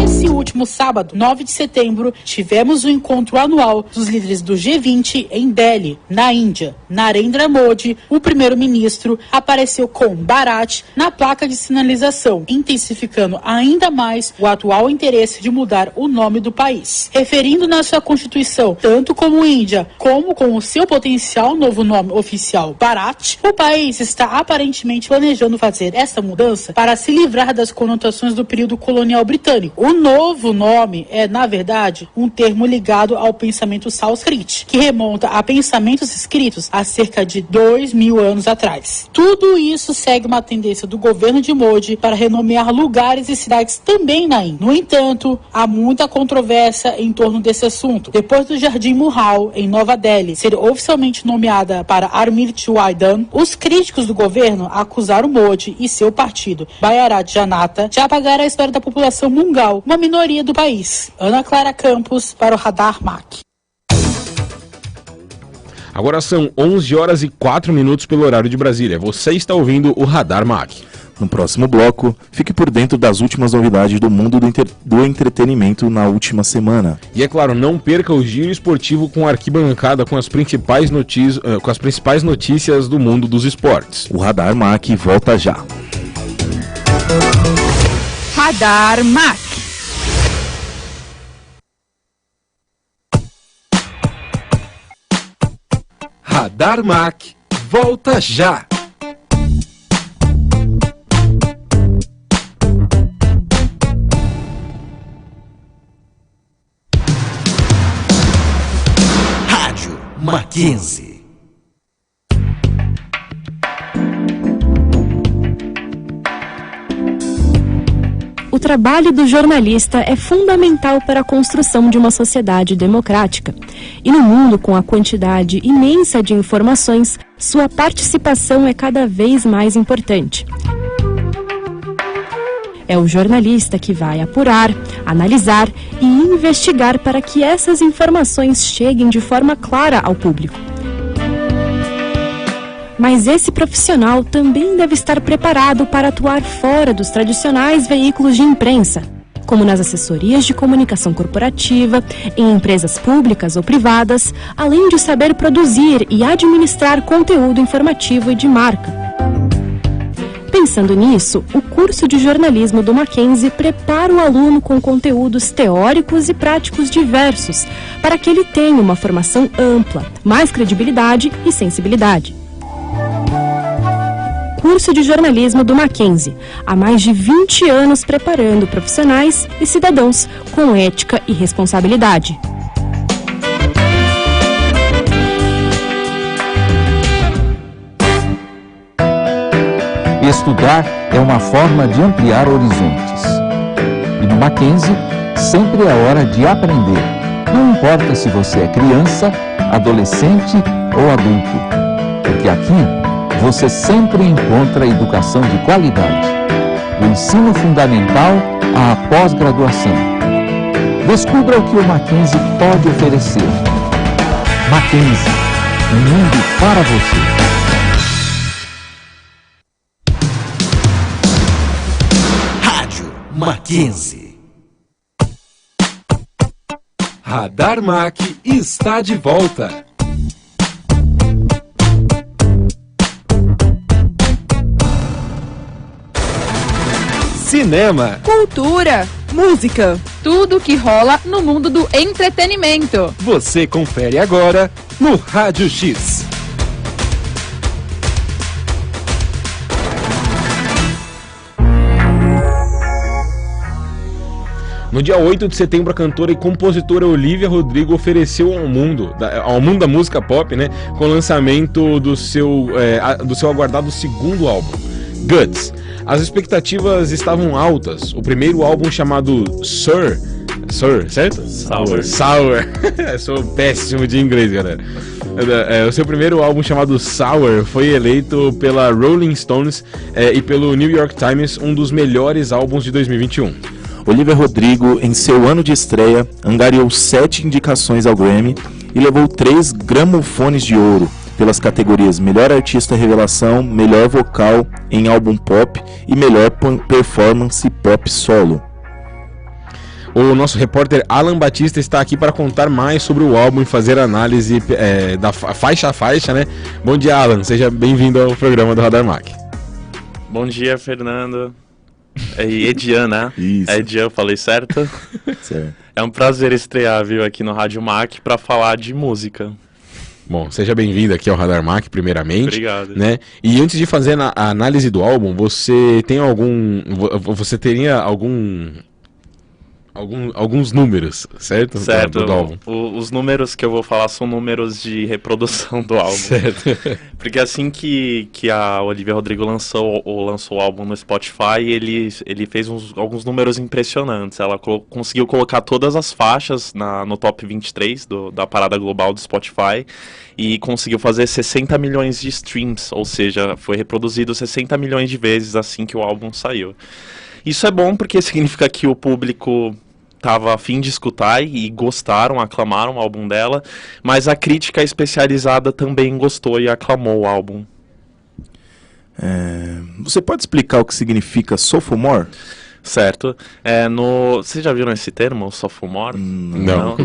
Esse último sábado, 9 de setembro, tivemos o encontro anual dos líderes do G20 em Delhi, na Índia. Narendra Modi, o primeiro-ministro, apareceu com Bharat na placa de sinalização, intensificando ainda mais o atual interesse de mudar o nome do país. Referindo na sua Constituição, tanto como Índia, como com o seu potencial novo nome oficial, Bharat, o país está aparentemente planejando fazer essa mudança para se livrar das conotações do período colonial britânico. O novo nome é, na verdade, um termo ligado ao pensamento sânscrito, que remonta a pensamentos escritos há cerca de 2.000 anos atrás. Tudo isso segue uma tendência do governo de Modi para renomear lugares e cidades também na Índia. No entanto, há muita controvérsia em torno desse assunto. Depois do Jardim Mahal, em Nova Delhi, ser oficialmente nomeada para Amrit Udayan, os críticos do governo acusaram Modi e seu partido, Bharat Janata, de apagar a história da população mungal, uma minoria do país. Ana Clara Campos para o Radar MAC. Agora são 11 horas e 4 minutos pelo horário de Brasília. Você está ouvindo o Radar MAC. No próximo bloco, fique por dentro das últimas novidades do mundo do entretenimento na última semana. E é claro, não perca o giro esportivo com a arquibancada com as principais notícias do mundo dos esportes. O Radar MAC volta já. Radar MAC. Radar MAC volta já. Rádio Mackenzie. O trabalho do jornalista é fundamental para a construção de uma sociedade democrática. E no mundo com a quantidade imensa de informações, sua participação é cada vez mais importante. É o jornalista que vai apurar, analisar e investigar para que essas informações cheguem de forma clara ao público. Mas esse profissional também deve estar preparado para atuar fora dos tradicionais veículos de imprensa, como nas assessorias de comunicação corporativa, em empresas públicas ou privadas, além de saber produzir e administrar conteúdo informativo e de marca. Pensando nisso, o curso de jornalismo do Mackenzie prepara o aluno com conteúdos teóricos e práticos diversos, para que ele tenha uma formação ampla, mais credibilidade e sensibilidade. Curso de jornalismo do Mackenzie, há mais de 20 anos preparando profissionais e cidadãos com ética e responsabilidade. Estudar é uma forma de ampliar horizontes. E no Mackenzie, sempre é hora de aprender. Não importa se você é criança, adolescente ou adulto, porque aqui você sempre encontra educação de qualidade, do ensino fundamental à pós-graduação. Descubra o que o Mackenzie pode oferecer. Mackenzie, um mundo para você. Rádio Mackenzie. Radar MAC está de volta. Cinema, Cultura, música, tudo que rola no mundo do entretenimento. você confere agora no Rádio X. No dia 8 de setembro, a cantora e compositora Olivia Rodrigo ofereceu ao mundo da música pop, né, com o lançamento do seu aguardado segundo álbum, Guts. As expectativas estavam altas. O primeiro álbum, chamado Sour, certo? Sour. Eu sou péssimo de inglês, galera. O seu primeiro álbum, chamado Sour, foi eleito pela Rolling Stones e pelo New York Times um dos melhores álbuns de 2021. Olivia Rodrigo, em seu ano de estreia, angariou 7 indicações ao Grammy e levou 3 gramofones de ouro pelas categorias Melhor Artista Revelação, Melhor Vocal em Álbum Pop e Melhor Performance Pop Solo. O nosso repórter Alan Batista está aqui para contar mais sobre o álbum e fazer análise da faixa a faixa, né? Bom dia, Alan. Seja bem-vindo ao programa do Radar MAC. Bom dia, Fernando. É Edian, né? Isso. É Edian, falei certo? Certo. É um prazer estrear, viu, aqui no Rádio MAC para falar de música. Bom, seja bem-vindo aqui ao Radar MAC, primeiramente. Obrigado. Né? E antes de fazer a análise do álbum, você teria alguns números, certo? Certo. Do álbum. Os números que eu vou falar são números de reprodução do álbum. Certo. Porque assim que a Olivia Rodrigo lançou o álbum no Spotify, ele fez alguns números impressionantes. Ela conseguiu colocar todas as faixas no top 23 da parada global do Spotify e conseguiu fazer 60 milhões de streams, ou seja, foi reproduzido 60 milhões de vezes assim que o álbum saiu. Isso é bom porque significa que o público tava a fim de escutar e gostaram, aclamaram o álbum dela, mas a crítica especializada também gostou e aclamou o álbum. Você pode explicar o que significa sophomore? Certo. Vocês já viram esse termo, sophomore? Não.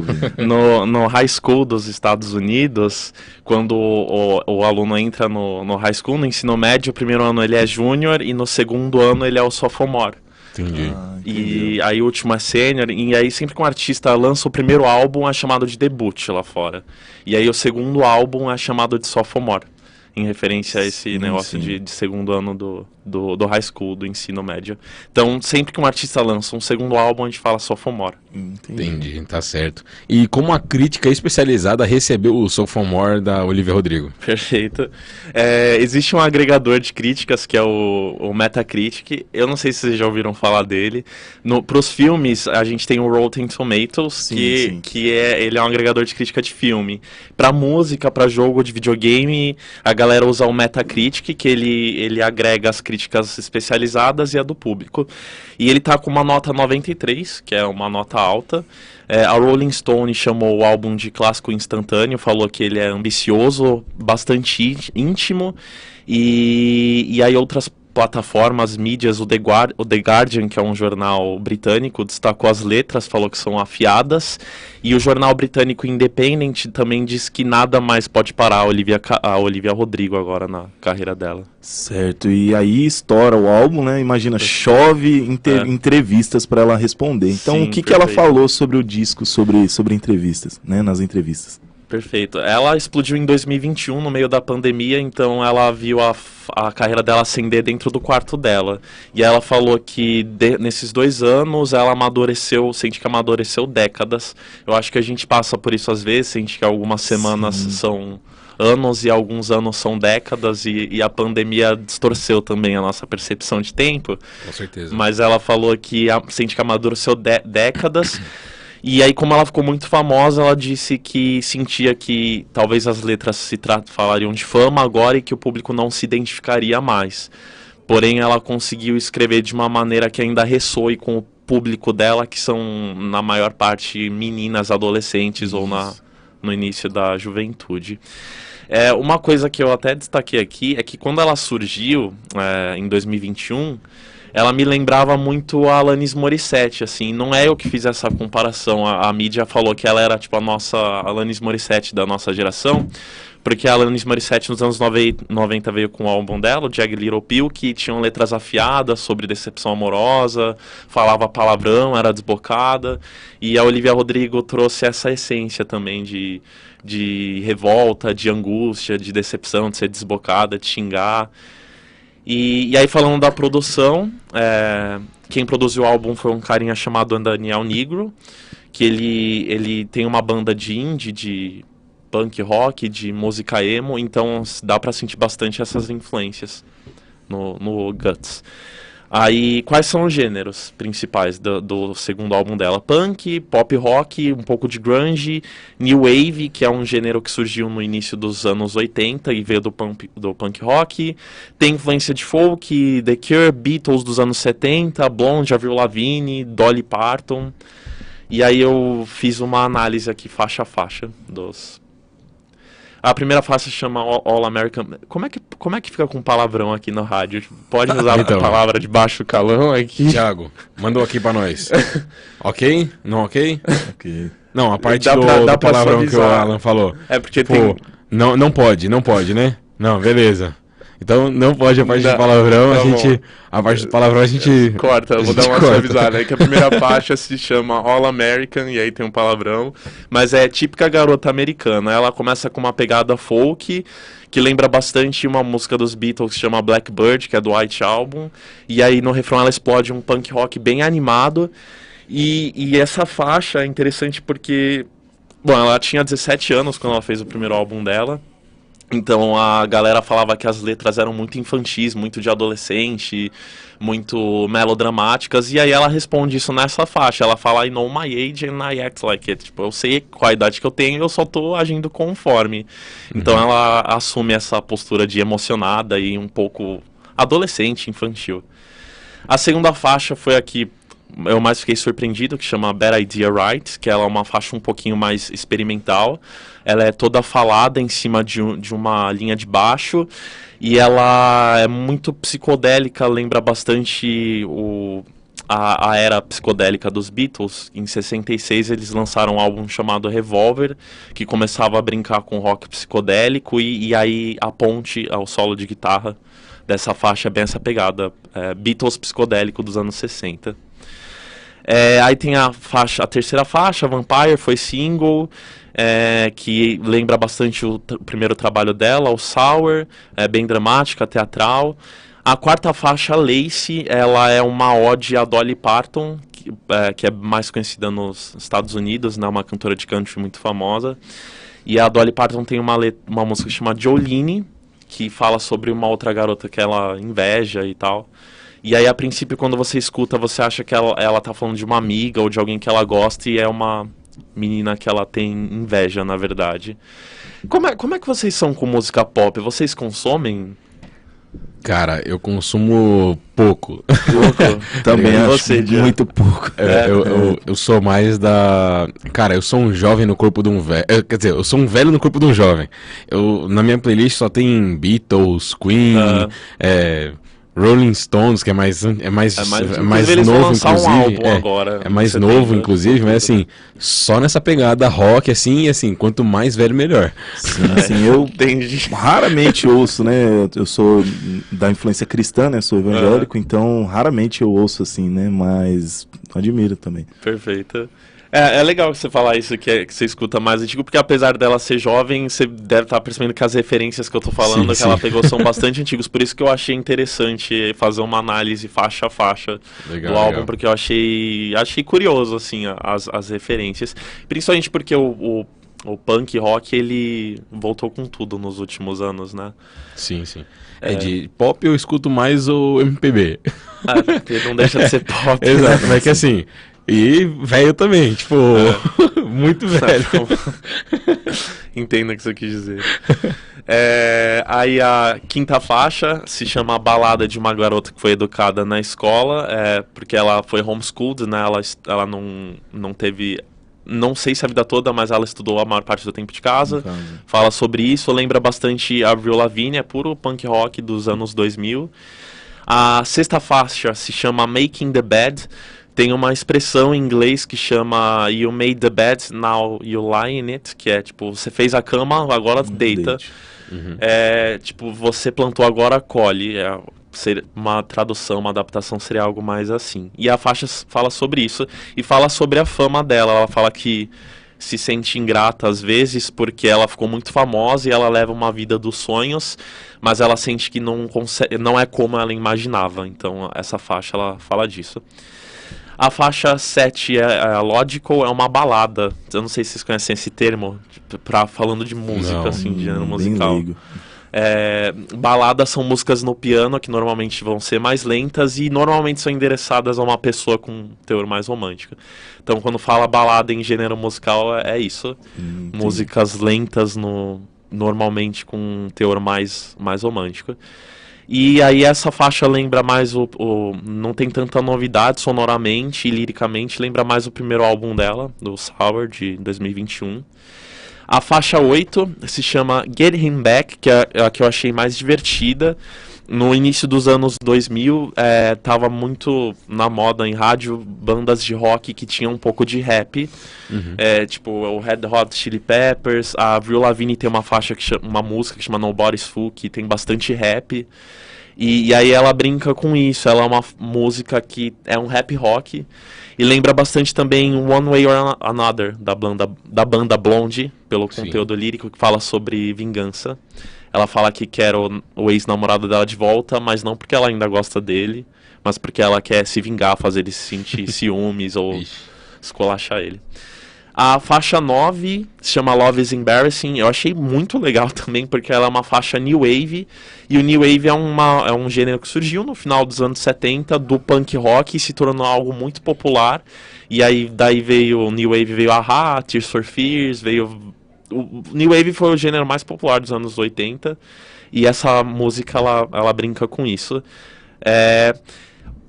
No high school dos Estados Unidos, quando o aluno entra no high school, no ensino médio, o primeiro ano ele é júnior e no segundo ano ele é o sophomore. Entendi. E aí o último é sênior, e aí sempre que um artista lança o primeiro álbum é chamado de debut lá fora. E aí o segundo álbum é chamado de sophomore, em referência a esse negócio de segundo ano do high school, do ensino médio. Então, sempre que um artista lança um segundo álbum, a gente fala sophomore. Entendi, tá certo. E como a crítica especializada recebeu o sophomore da Olivia Rodrigo? Perfeito. Existe um agregador de críticas que é o Metacritic. Eu não sei se vocês já ouviram falar dele. Para os filmes, a gente tem o Rotten Tomatoes, ele é um agregador de crítica de filme. Para música, para jogo de videogame, a galera usa o Metacritic, que ele agrega as críticas especializadas e a do público. E ele tá com uma nota 93, que é uma nota alta. A Rolling Stone chamou o álbum de clássico instantâneo, falou que ele é ambicioso, bastante íntimo, e aí outras plataformas, mídias, o The Guardian, que é um jornal britânico, destacou as letras, falou que são afiadas, e o jornal britânico Independent também diz que nada mais pode parar a Olivia Rodrigo agora na carreira dela. Certo, e aí estoura o álbum, né? Imagina, chove entrevistas para ela responder. Então, Sim, o que ela falou sobre o disco, sobre entrevistas, né? Nas entrevistas. Perfeito. Ela explodiu em 2021, no meio da pandemia, então ela viu a carreira dela ascender dentro do quarto dela. E ela falou que nesses 2 anos ela sente que amadureceu décadas. Eu acho que a gente passa por isso às vezes, sente que algumas semanas são anos e alguns anos são décadas, e a pandemia distorceu também a nossa percepção de tempo. Com certeza. Mas ela falou que sente que amadureceu décadas. E aí, como ela ficou muito famosa, ela disse que sentia que talvez as letras falariam de fama agora e que o público não se identificaria mais. Porém, ela conseguiu escrever de uma maneira que ainda ressoe com o público dela, que são, na maior parte, meninas, adolescentes ou no início da juventude. Uma coisa que eu até destaquei aqui é que quando ela surgiu, em 2021... ela me lembrava muito a Alanis Morissette, assim, não é eu que fiz essa comparação, a mídia falou que ela era tipo a nossa Alanis Morissette da nossa geração, porque a Alanis Morissette nos anos 90 veio com o álbum dela, o Jagged Little Pill, que tinham letras afiadas sobre decepção amorosa, falava palavrão, era desbocada, e a Olivia Rodrigo trouxe essa essência também de revolta, de angústia, de decepção, de ser desbocada, de xingar. E aí, falando da produção, quem produziu o álbum foi um carinha chamado Daniel Negro, que ele tem uma banda de indie, de punk rock, de música emo, então dá pra sentir bastante essas influências no Guts. Aí, quais são os gêneros principais do segundo álbum dela? Punk, pop rock, um pouco de grunge, new wave, que é um gênero que surgiu no início dos anos 80 e veio do punk rock. Tem influência de folk, The Cure, Beatles dos anos 70, Blonde, Avril Lavigne, Dolly Parton. E aí eu fiz uma análise aqui faixa a faixa dos... A primeira faixa chama All American. Como é que fica com palavrão aqui no rádio? Pode usar a palavra de baixo calão aqui? Thiago, mandou aqui pra nós. Ok? Não ok? Ok. Não, a parte do palavrão que o Alan falou. É porque tem... Não pode, né? Não, beleza. Então não pode a parte do palavrão, a parte do palavrão a gente... Corta, eu vou dar uma suavizada aí, que a primeira faixa se chama All American, e aí tem um palavrão, mas é típica garota americana. Ela começa com uma pegada folk, que lembra bastante uma música dos Beatles que chama Blackbird, que é do White Album, e aí no refrão ela explode um punk rock bem animado, e essa faixa é interessante porque, bom, ela tinha 17 anos quando ela fez o primeiro álbum dela. Então a galera falava que as letras eram muito infantis, muito de adolescente, muito melodramáticas, e aí ela responde isso nessa faixa. Ela fala, I know my age and I act like it. Tipo, eu sei qual a idade que eu tenho e eu só tô agindo conforme. Então ela assume essa postura de emocionada e um pouco adolescente, infantil. A segunda faixa foi aqui eu mais fiquei surpreendido, que chama Bad Idea Right, que ela é uma faixa um pouquinho mais experimental. Ela é toda falada em cima de uma linha de baixo, e ela é muito psicodélica, lembra bastante a era psicodélica dos Beatles. Em 66 eles lançaram um álbum chamado Revolver, que começava a brincar com rock psicodélico, e aí a ponte ao solo de guitarra dessa faixa é bem essa pegada, Beatles psicodélico dos anos 60. Aí tem a terceira faixa, Vampire, foi single, que lembra bastante o primeiro trabalho dela, o Sour, bem dramática, teatral. A quarta faixa, Lace, ela é uma ode a Dolly Parton, que é mais conhecida nos Estados Unidos, né, uma cantora de country muito famosa. E a Dolly Parton tem uma música que chama Jolene, que fala sobre uma outra garota que ela inveja e tal. E aí, a princípio, quando você escuta, você acha que ela tá falando de uma amiga ou de alguém que ela gosta, e é uma menina que ela tem inveja, na verdade. Como é que vocês são com música pop? Vocês consomem? Cara, eu consumo pouco. Também acho muito pouco. Eu sou mais da... Cara, eu sou um jovem no corpo de um velho. Quer dizer, eu sou um velho no corpo de um jovem. Na minha playlist só tem Beatles, Queen, Rolling Stones, que é mais novo, inclusive. Agora, é mais novo, inclusive, mas assim, só nessa pegada rock, assim, e assim, quanto mais velho, melhor. Sim, eu raramente ouço, né? Eu sou da influência cristã, né? Sou evangélico, então raramente eu ouço, assim, né? Mas admiro também. Perfeito. É legal você falar isso, que você escuta mais antigo, porque apesar dela ser jovem, você deve estar percebendo que as referências que eu tô falando, ela pegou, são bastante antigos. Por isso que eu achei interessante fazer uma análise faixa a faixa do álbum, porque eu achei curioso, assim, as referências. Principalmente porque o punk rock, ele voltou com tudo nos últimos anos, né? Sim. De pop eu escuto mais o MPB. Porque não deixa de ser pop. Exato, mas é que assim... E velho também, tipo, muito velho. Entendo o que você quis dizer. Aí a quinta faixa se chama Balada de uma Garota que Foi Educada na Escola, porque ela foi homeschooled, né? Ela não teve... Não sei se a vida toda, mas ela estudou a maior parte do tempo de casa. Fala sobre isso, lembra bastante a Avril Lavigne, é puro punk rock dos anos 2000. A sexta faixa se chama Making the Bed. Tem uma expressão em inglês que chama You made the bed, now you lie in it, que é tipo, você fez a cama, agora deita. Tipo, você plantou, agora colhe. Uma tradução, uma adaptação seria algo mais assim. E a faixa fala sobre isso e fala sobre a fama dela. Ela fala que se sente ingrata às vezes porque ela ficou muito famosa e ela leva uma vida dos sonhos, mas ela sente que não é como ela imaginava. Então essa faixa ela fala disso. A faixa 7 Logical, é uma balada. Eu não sei se vocês conhecem esse termo, falando de música, assim, de gênero musical. Baladas são músicas no piano, que normalmente vão ser mais lentas e normalmente são endereçadas a uma pessoa com um teor mais romântico. Então, quando fala balada em gênero musical, é isso. Músicas lentas, normalmente com um teor mais romântico. E aí essa faixa lembra mais não tem tanta novidade sonoramente e liricamente, lembra mais o primeiro álbum dela, do Sour, de 2021. A faixa 8 se chama Get Him Back, que é a que eu achei mais divertida. No início dos anos 2000, tava muito na moda em rádio bandas de rock que tinham um pouco de rap. Tipo o Red Hot Chili Peppers, a Avril Lavigne tem uma música que chama Nobody's Fool, que tem bastante rap. E aí ela brinca com isso, ela é uma música que é um rap rock. E lembra bastante também One Way or Another, da banda Blondie, pelo conteúdo lírico, que fala sobre vingança. Ela fala que quer o ex-namorado dela de volta, mas não porque ela ainda gosta dele, mas porque ela quer se vingar, fazer ele se sentir ciúmes ou esculachar ele. A faixa 9 se chama Love is Embarrassing. Eu achei muito legal também, porque ela é uma faixa New Wave. E o New Wave é um gênero que surgiu no final dos anos 70 do punk rock e se tornou algo muito popular. E aí daí veio o New Wave, veio a-ha, Tears for Fears, o New Wave foi o gênero mais popular dos anos 80. E essa música, ela brinca com isso.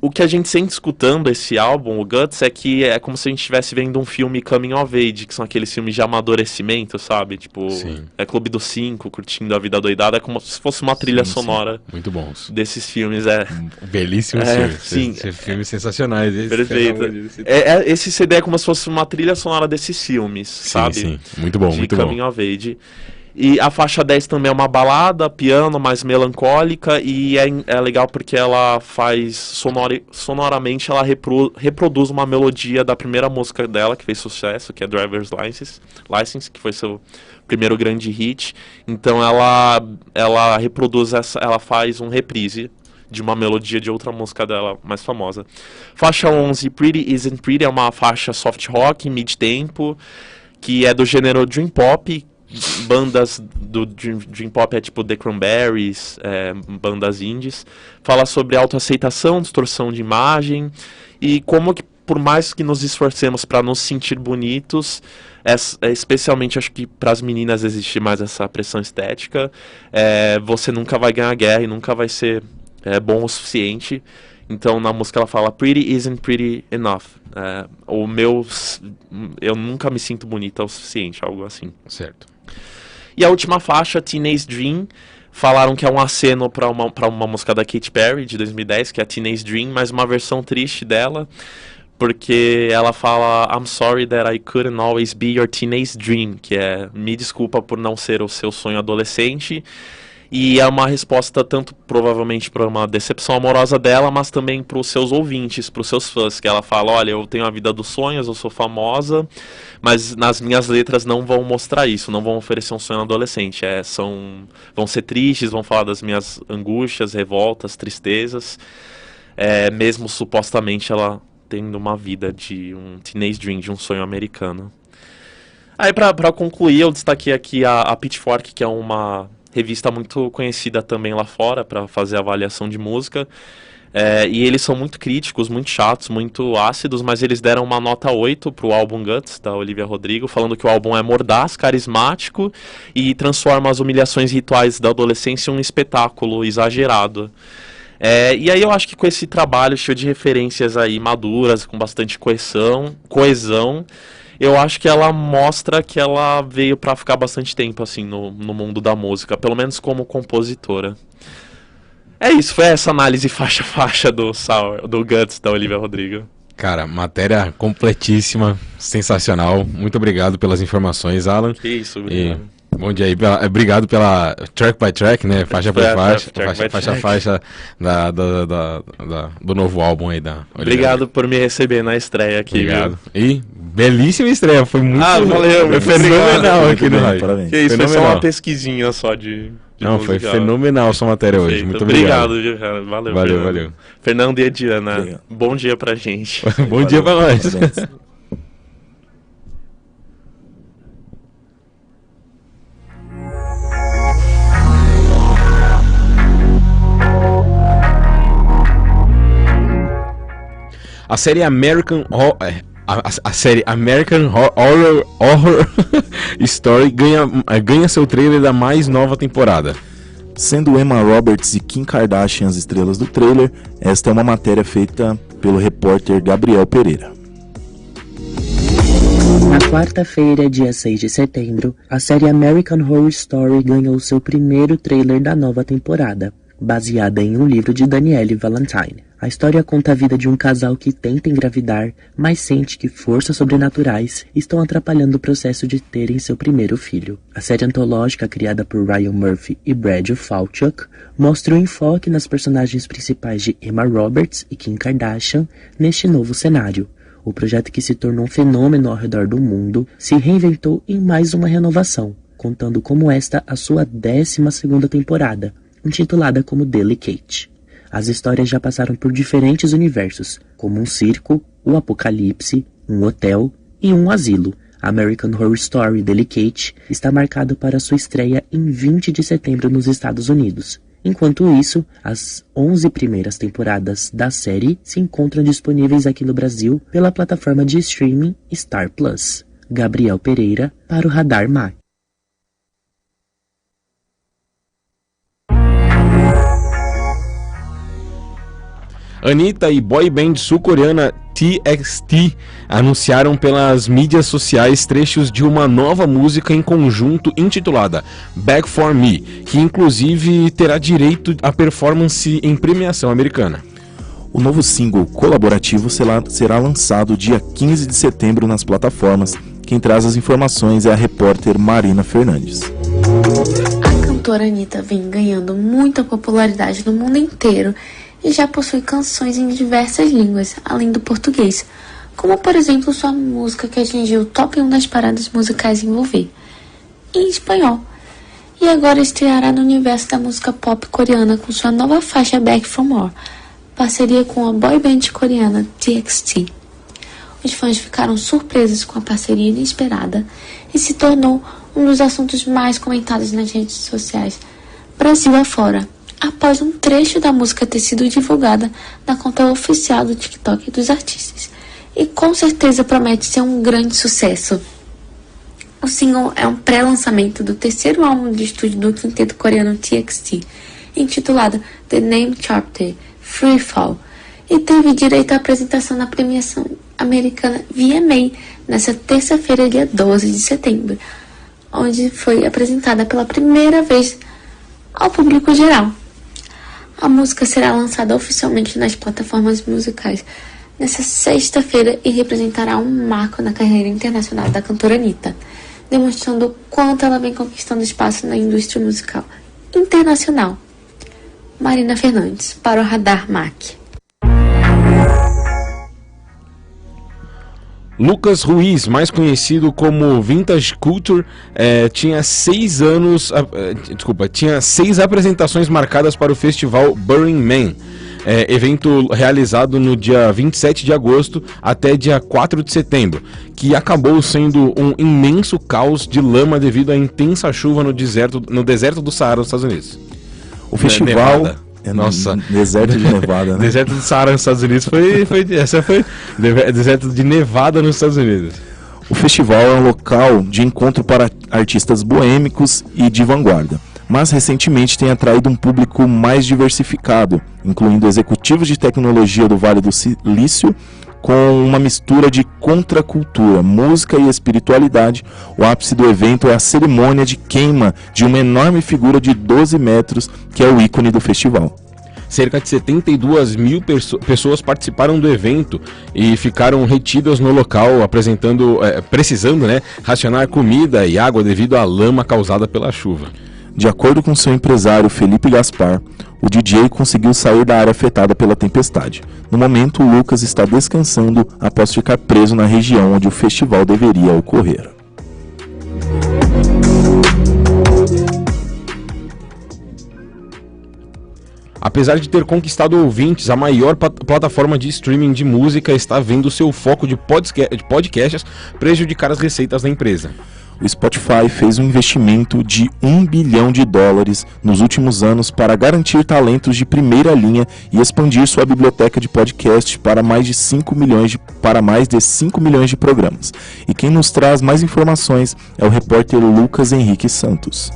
o que a gente sente escutando esse álbum, o Guts, é que é como se a gente estivesse vendo um filme Coming of Age, que são aqueles filmes de amadurecimento, sabe? Tipo, é Clube dos 5, Curtindo a Vida Doidada, é como se fosse uma trilha sonora. Muito bons. Desses filmes, Belíssimos filmes. Sim. Filmes sensacionais. Perfeito. Esse CD é como se fosse uma trilha sonora desses filmes, sabe? Sim, muito bom, muito bom. Coming of Age. E a faixa 10 também é uma balada, piano, mais melancólica, e é legal porque ela faz, sonoramente, ela reproduz uma melodia da primeira música dela, que fez sucesso, que é Driver's License, que foi seu primeiro grande hit. Então ela reproduz ela faz um reprise de uma melodia de outra música dela mais famosa. Faixa 11, Pretty Isn't Pretty, é uma faixa soft rock, mid-tempo, que é do gênero Dream Pop. Bandas do Dream Pop é tipo The Cranberries, bandas indies. Fala sobre autoaceitação, distorção de imagem e como que, por mais que nos esforcemos para nos sentir bonitos, especialmente acho que para as meninas existe mais essa pressão estética, você nunca vai ganhar a guerra e nunca vai ser bom o suficiente. Então na música ela fala Pretty isn't pretty enough. Eu nunca me sinto bonita o suficiente, algo assim. Certo. E a última faixa, Teenage Dream, falaram que é um aceno para uma música da Katy Perry, de 2010, que é a Teenage Dream, mas uma versão triste dela, porque ela fala I'm sorry that I couldn't always be your teenage dream, que é me desculpa por não ser o seu sonho adolescente. E é uma resposta tanto provavelmente para uma decepção amorosa dela, mas também para os seus ouvintes, para os seus fãs, que ela fala, olha, eu tenho a vida dos sonhos, eu sou famosa, mas nas minhas letras não vão mostrar isso, não vão oferecer um sonho adolescente, vão ser tristes, vão falar das minhas angústias, revoltas, tristezas, mesmo supostamente ela tendo uma vida de um teenage dream, de um sonho americano. Aí para concluir, eu destaquei aqui a Pitchfork, que é uma revista muito conhecida também lá fora para fazer avaliação de música, e eles são muito críticos, muito chatos, muito ácidos, mas eles deram uma nota 8 pro álbum Guts, da Olivia Rodrigo, falando que o álbum é mordaz, carismático e transforma as humilhações rituais da adolescência em um espetáculo exagerado. E aí eu acho que com esse trabalho cheio de referências aí maduras, com bastante coesão, eu acho que ela mostra que ela veio pra ficar bastante tempo, assim, no mundo da música, pelo menos como compositora. É isso, foi essa análise faixa a faixa do Guts, da Olivia Rodrigo. Cara, matéria completíssima, sensacional. Muito obrigado pelas informações, Alan. Que isso, obrigado. Bom dia aí, obrigado pela track by track, né? Faixa por faixa do novo álbum aí da Olivia. Obrigado por me receber na estreia aqui. Obrigado. E belíssima estreia, foi muito valeu, fenomenal aqui no rádio. Parabéns. Que isso, foi só uma pesquisinha só de não, musical. Foi fenomenal sua matéria hoje. Muito obrigado, viu, cara? Valeu. Fernando e Diana, bom dia pra gente. Bom dia pra nós. A série American Horror Story ganha seu trailer da mais nova temporada. Sendo Emma Roberts e Kim Kardashian as estrelas do trailer, esta é uma matéria feita pelo repórter Gabriel Pereira. Na quarta-feira, dia 6 de setembro, a série American Horror Story ganhou seu primeiro trailer da nova temporada, baseada em um livro de Danielle Valentine. A história conta a vida de um casal que tenta engravidar, mas sente que forças sobrenaturais estão atrapalhando o processo de terem seu primeiro filho. A série antológica, criada por Ryan Murphy e Brad Falchuk, mostra o enfoque nas personagens principais de Emma Roberts e Kim Kardashian neste novo cenário. O projeto, que se tornou um fenômeno ao redor do mundo, se reinventou em mais uma renovação, contando como esta a sua 12ª temporada, intitulada como Delicate. As histórias já passaram por diferentes universos, como um circo, o apocalipse, um hotel e um asilo. American Horror Story Delicate está marcado para sua estreia em 20 de setembro nos Estados Unidos. Enquanto isso, as 11 primeiras temporadas da série se encontram disponíveis aqui no Brasil pela plataforma de streaming Star Plus. Gabriel Pereira para o Radar MAC. Anitta e boy band sul-coreana TXT anunciaram pelas mídias sociais trechos de uma nova música em conjunto intitulada Back For Me, que inclusive terá direito à performance em premiação americana. O novo single colaborativo será lançado dia 15 de setembro nas plataformas. Quem traz as informações é a repórter Marina Fernandes. A cantora Anitta vem ganhando muita popularidade no mundo inteiro e já possui canções em diversas línguas, além do português, como por exemplo sua música que atingiu o top 1 das paradas musicais em espanhol. E agora estreará no universo da música pop coreana com sua nova faixa Back For More, parceria com a boy band coreana TXT. Os fãs ficaram surpresos com a parceria inesperada e se tornou um dos assuntos mais comentados nas redes sociais Brasil afora, após um trecho da música ter sido divulgada na conta oficial do TikTok dos artistas. E com certeza promete ser um grande sucesso. O single é um pré-lançamento do terceiro álbum de estúdio do quinteto coreano TXT, intitulado The Name Chapter Free Fall, e teve direito à apresentação na premiação americana VMA nesta terça-feira, dia 12 de setembro, onde foi apresentada pela primeira vez ao público geral. A música será lançada oficialmente nas plataformas musicais nesta sexta-feira e representará um marco na carreira internacional da cantora Anitta, demonstrando o quanto ela vem conquistando espaço na indústria musical internacional. Marina Fernandes, para o Radar MAC. Lucas Ruiz, mais conhecido como Vintage Culture, tinha 6 apresentações marcadas para o festival Burning Man, evento realizado no dia 27 de agosto até dia 4 de setembro, que acabou sendo um imenso caos de lama devido à intensa chuva no deserto do Saara, nos Estados Unidos. O festival... Nossa, deserto de Nevada, né? Deserto do Saara nos Estados Unidos essa foi deserto de Nevada nos Estados Unidos. O festival é um local de encontro para artistas boêmicos e de vanguarda, mas recentemente tem atraído um público mais diversificado, incluindo executivos de tecnologia do Vale do Silício, com uma mistura de contracultura, música e espiritualidade. O ápice do evento é a cerimônia de queima de uma enorme figura de 12 metros, que é o ícone do festival. Cerca de 72 mil pessoas participaram do evento e ficaram retidas no local, precisando racionar comida e água devido à lama causada pela chuva. De acordo com seu empresário Felipe Gaspar, o DJ conseguiu sair da área afetada pela tempestade. No momento, o Lucas está descansando após ficar preso na região onde o festival deveria ocorrer. Apesar de ter conquistado ouvintes, a maior plataforma de streaming de música está vendo seu foco de podcasts prejudicar as receitas da empresa. O Spotify fez um investimento de $1 bilhão nos últimos anos para garantir talentos de primeira linha e expandir sua biblioteca de podcasts para mais de 5 milhões de programas. E quem nos traz mais informações é o repórter Lucas Henrique Santos.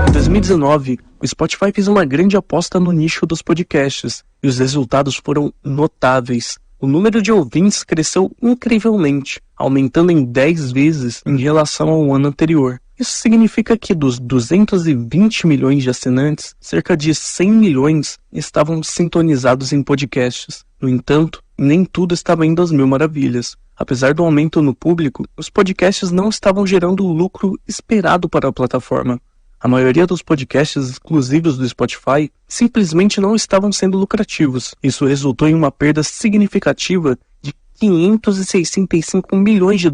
Em 2019, o Spotify fez uma grande aposta no nicho dos podcasts e os resultados foram notáveis. O número de ouvintes cresceu incrivelmente, aumentando em 10 vezes em relação ao ano anterior. Isso significa que dos 220 milhões de assinantes, cerca de 100 milhões estavam sintonizados em podcasts. No entanto, nem tudo estava indo às mil maravilhas. Apesar do aumento no público, os podcasts não estavam gerando o lucro esperado para a plataforma. A maioria dos podcasts exclusivos do Spotify simplesmente não estavam sendo lucrativos. Isso resultou em uma perda significativa de $565 milhões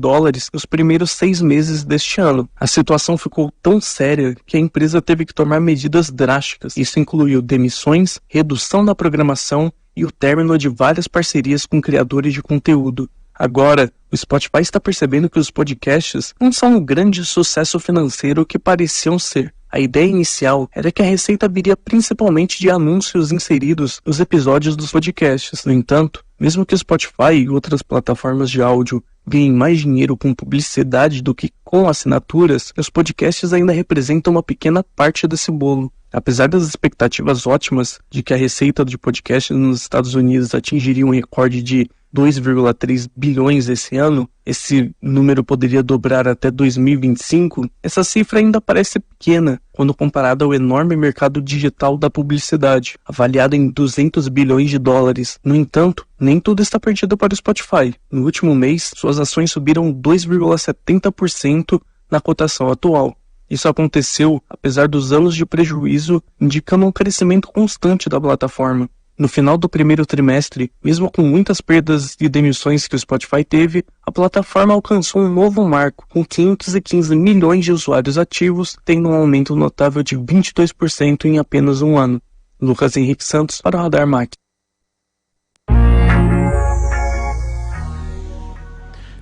nos primeiros 6 meses deste ano. A situação ficou tão séria que a empresa teve que tomar medidas drásticas. Isso incluiu demissões, redução da programação e o término de várias parcerias com criadores de conteúdo. Agora, o Spotify está percebendo que os podcasts não são um grande sucesso financeiro que pareciam ser. A ideia inicial era que a receita viria principalmente de anúncios inseridos nos episódios dos podcasts. No entanto, mesmo que o Spotify e outras plataformas de áudio ganhem mais dinheiro com publicidade do que com assinaturas, os podcasts ainda representam uma pequena parte desse bolo. Apesar das expectativas ótimas de que a receita de podcast nos Estados Unidos atingiria um recorde de 2,3 bilhões esse ano, esse número poderia dobrar até 2025, essa cifra ainda parece pequena quando comparada ao enorme mercado digital da publicidade, avaliado em 200 bilhões de dólares. No entanto, nem tudo está perdido para o Spotify. No último mês, suas ações subiram 2,70% na cotação atual. Isso aconteceu apesar dos anos de prejuízo, indicando um crescimento constante da plataforma. No final do primeiro trimestre, mesmo com muitas perdas e demissões que o Spotify teve, a plataforma alcançou um novo marco, com 515 milhões de usuários ativos, tendo um aumento notável de 22% em apenas um ano. Lucas Henrique Santos para o Radar Mac.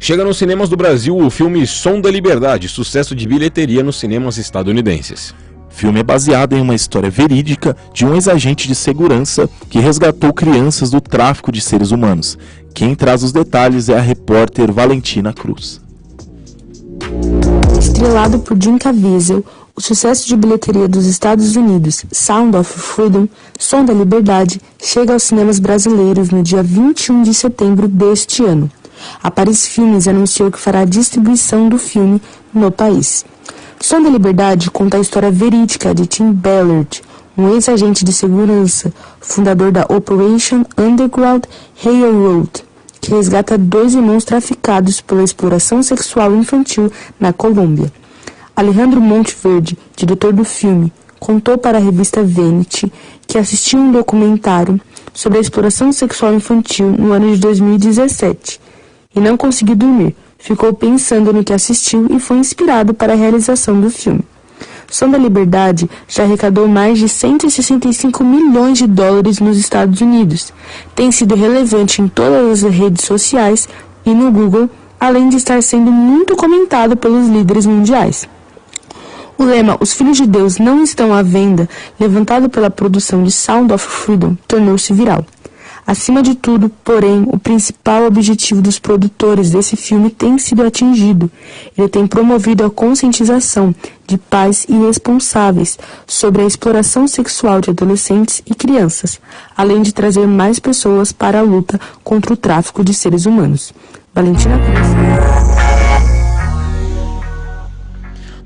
Chega nos cinemas do Brasil o filme Som da Liberdade, sucesso de bilheteria nos cinemas estadunidenses. O filme é baseado em uma história verídica de um ex-agente de segurança que resgatou crianças do tráfico de seres humanos. Quem traz os detalhes é a repórter Valentina Cruz. Estrelado por Jim Caviezel, o sucesso de bilheteria dos Estados Unidos, Sound of Freedom, Som da Liberdade, chega aos cinemas brasileiros no dia 21 de setembro deste ano. A Paris Filmes anunciou que fará a distribuição do filme no país. Som da Liberdade conta a história verídica de Tim Ballard, um ex-agente de segurança, fundador da Operation Underground Railroad, que resgata 2 irmãos traficados pela exploração sexual infantil na Colômbia. Alejandro Monteverde, diretor do filme, contou para a revista Vanity que assistiu um documentário sobre a exploração sexual infantil no ano de 2017 e não conseguiu dormir. Ficou pensando no que assistiu e foi inspirado para a realização do filme. Som da Liberdade já arrecadou mais de 165 milhões de dólares nos Estados Unidos. Tem sido relevante em todas as redes sociais e no Google, além de estar sendo muito comentado pelos líderes mundiais. O lema "Os Filhos de Deus não estão à venda", levantado pela produção de Sound of Freedom, tornou-se viral. Acima de tudo, porém, o principal objetivo dos produtores desse filme tem sido atingido. Ele tem promovido a conscientização de pais irresponsáveis sobre a exploração sexual de adolescentes e crianças, além de trazer mais pessoas para a luta contra o tráfico de seres humanos. Valentina Cruz.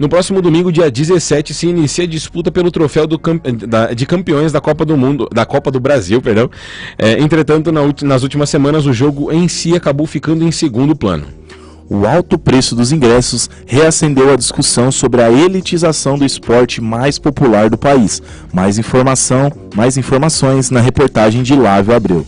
No próximo domingo, dia 17, se inicia a disputa pelo troféu de campeões da Copa do Mundo, da Copa do Brasil, perdão. Entretanto, nas últimas semanas, o jogo em si acabou ficando em segundo plano. O alto preço dos ingressos reacendeu a discussão sobre a elitização do esporte mais popular do país. Mais informações na reportagem de Lávio Abreu.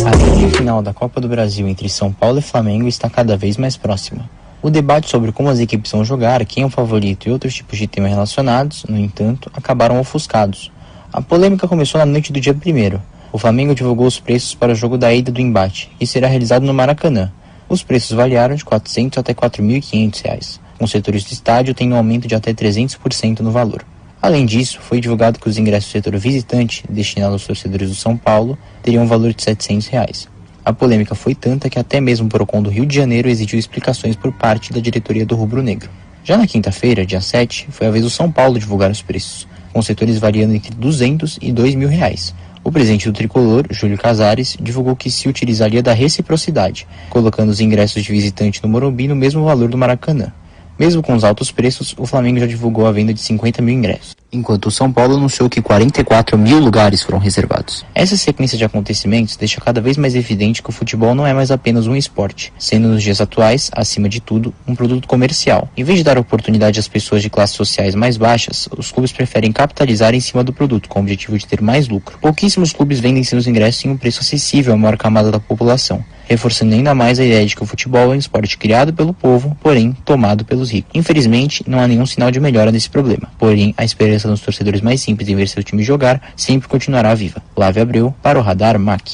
A grande final da Copa do Brasil entre São Paulo e Flamengo está cada vez mais próxima. O debate sobre como as equipes vão jogar, quem é o favorito e outros tipos de temas relacionados, no entanto, acabaram ofuscados. A polêmica começou na noite do dia 1º. O Flamengo divulgou os preços para o jogo da ida do embate, que será realizado no Maracanã. Os preços variaram de R$ 400 até R$ 4.500. Os setores do estádio têm um aumento de até 300% no valor. Além disso, foi divulgado que os ingressos do setor visitante, destinados aos torcedores do São Paulo, teriam um valor de R$ 700. A polêmica foi tanta que até mesmo o Procon do Rio de Janeiro exigiu explicações por parte da diretoria do Rubro Negro. Já na quinta-feira, dia 7, foi a vez do São Paulo divulgar os preços, com setores variando entre R$ 200 e R$ 2.000. O presidente do Tricolor, Júlio Casares, divulgou que se utilizaria da reciprocidade, colocando os ingressos de visitante no Morumbi no mesmo valor do Maracanã. Mesmo com os altos preços, o Flamengo já divulgou a venda de 50 mil ingressos, enquanto o São Paulo anunciou que 44 mil lugares foram reservados. Essa sequência de acontecimentos deixa cada vez mais evidente que o futebol não é mais apenas um esporte, sendo nos dias atuais, acima de tudo, um produto comercial. Em vez de dar oportunidade às pessoas de classes sociais mais baixas, os clubes preferem capitalizar em cima do produto com o objetivo de ter mais lucro. Pouquíssimos clubes vendem seus ingressos em um preço acessível à maior camada da população, reforçando ainda mais a ideia de que o futebol é um esporte criado pelo povo, porém tomado pelos ricos. Infelizmente, não há nenhum sinal de melhora nesse problema, porém a esperança dos torcedores mais simples em ver seu time jogar sempre continuará viva. Lávio Abreu para o Radar Mac.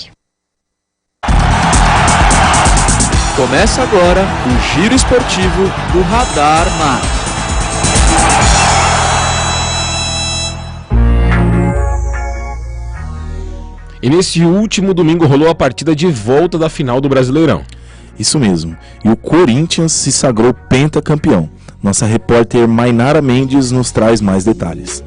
Começa agora o Giro Esportivo do Radar Mac. E nesse último domingo rolou a partida de volta da final do Brasileirão. Isso mesmo. E o Corinthians se sagrou pentacampeão. Nossa repórter Mainara Mendes nos traz mais detalhes.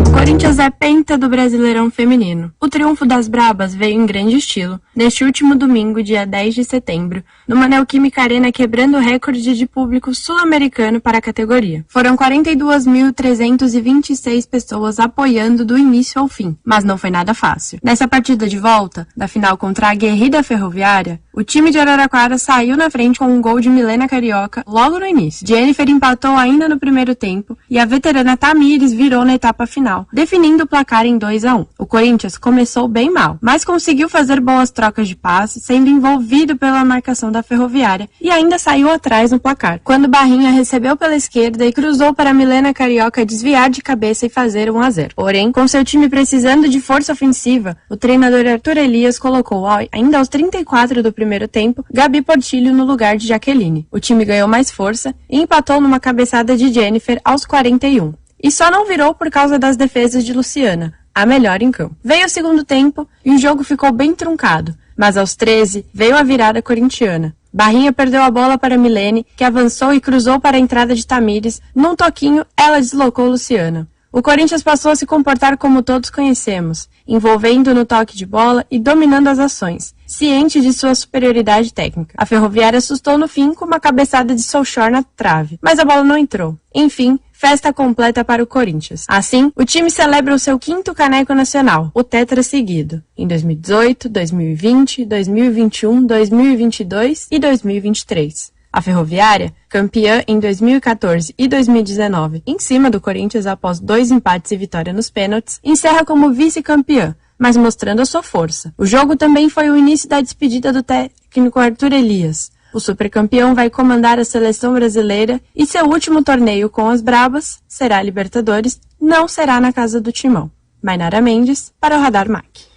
O Corinthians é penta do Brasileirão Feminino. O triunfo das Brabas veio em grande estilo, neste último domingo, dia 10 de setembro, numa Neoquímica Arena, quebrando o recorde de público sul-americano para a categoria. Foram 42.326 pessoas apoiando do início ao fim, mas não foi nada fácil. Nessa partida de volta, da final contra a aguerrida Ferroviária, o time de Araraquara saiu na frente com um gol de Milena Carioca logo no início. Jennifer empatou ainda no primeiro tempo e a veterana Tamires virou na etapa final, definindo o placar em 2-1. O Corinthians começou bem mal, mas conseguiu fazer boas trocas de passes, sendo envolvido pela marcação da Ferroviária e ainda saiu atrás no placar, quando Barrinha recebeu pela esquerda e cruzou para Milena Carioca desviar de cabeça e fazer 1-0. Porém, com seu time precisando de força ofensiva, o treinador Arthur Elias colocou, ainda aos 34 do primeiro tempo, Gabi Portillo no lugar de Jaqueline. O time ganhou mais força e empatou numa cabeçada de Jennifer aos 41. E só não virou por causa das defesas de Luciana, a melhor em campo. Veio o segundo tempo e o jogo ficou bem truncado, mas aos 13 veio a virada corintiana. Barrinha perdeu a bola para Milene, que avançou e cruzou para a entrada de Tamires. Num toquinho, ela deslocou Luciana. O Corinthians passou a se comportar como todos conhecemos, envolvendo no toque de bola e dominando as ações, ciente de sua superioridade técnica. A Ferroviária assustou no fim com uma cabeçada de Solskjaer na trave, mas a bola não entrou. Enfim, festa completa para o Corinthians. Assim, o time celebra o seu 5º caneco nacional, o tetra seguido, em 2018, 2020, 2021, 2022 e 2023. A Ferroviária, campeã em 2014 e 2019, em cima do Corinthians após 2 empates e vitória nos pênaltis, encerra como vice-campeã, mas mostrando a sua força. O jogo também foi o início da despedida do técnico Arthur Elias. O supercampeão vai comandar a seleção brasileira e seu último torneio com as Brabas será a Libertadores, não será na casa do Timão. Mainara Mendes, para o Radar MAC.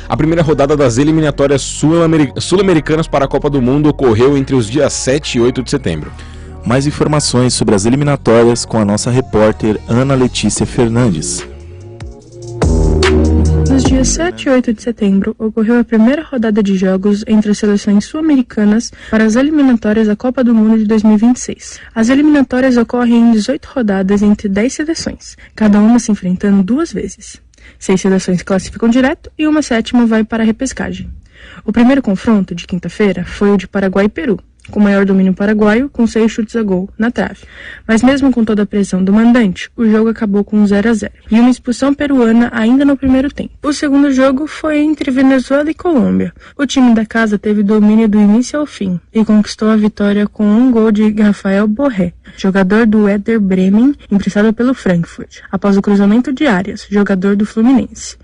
A primeira rodada das eliminatórias sul-americanas para a Copa do Mundo ocorreu entre os dias 7 e 8 de setembro. Mais informações sobre as eliminatórias com a nossa repórter Ana Letícia Fernandes. Nos dias 7 e 8 de setembro, ocorreu a primeira rodada de jogos entre as seleções sul-americanas para as eliminatórias da Copa do Mundo de 2026. As eliminatórias ocorrem em 18 rodadas entre 10 seleções, cada uma se enfrentando 2 vezes. 6 seleções classificam direto e uma 7ª vai para a repescagem. O primeiro confronto, de quinta-feira, foi o de Paraguai e Peru, com maior domínio paraguaio, com 6 chutes a gol na trave. Mas mesmo com toda a pressão do mandante, o jogo acabou com 0-0 e uma expulsão peruana ainda no primeiro tempo. O segundo jogo foi entre Venezuela e Colômbia. O time da casa teve domínio do início ao fim e conquistou a vitória com um gol de Rafael Borré, jogador do Werder Bremen, emprestado pelo Frankfurt, após o cruzamento de Arias, jogador do Fluminense.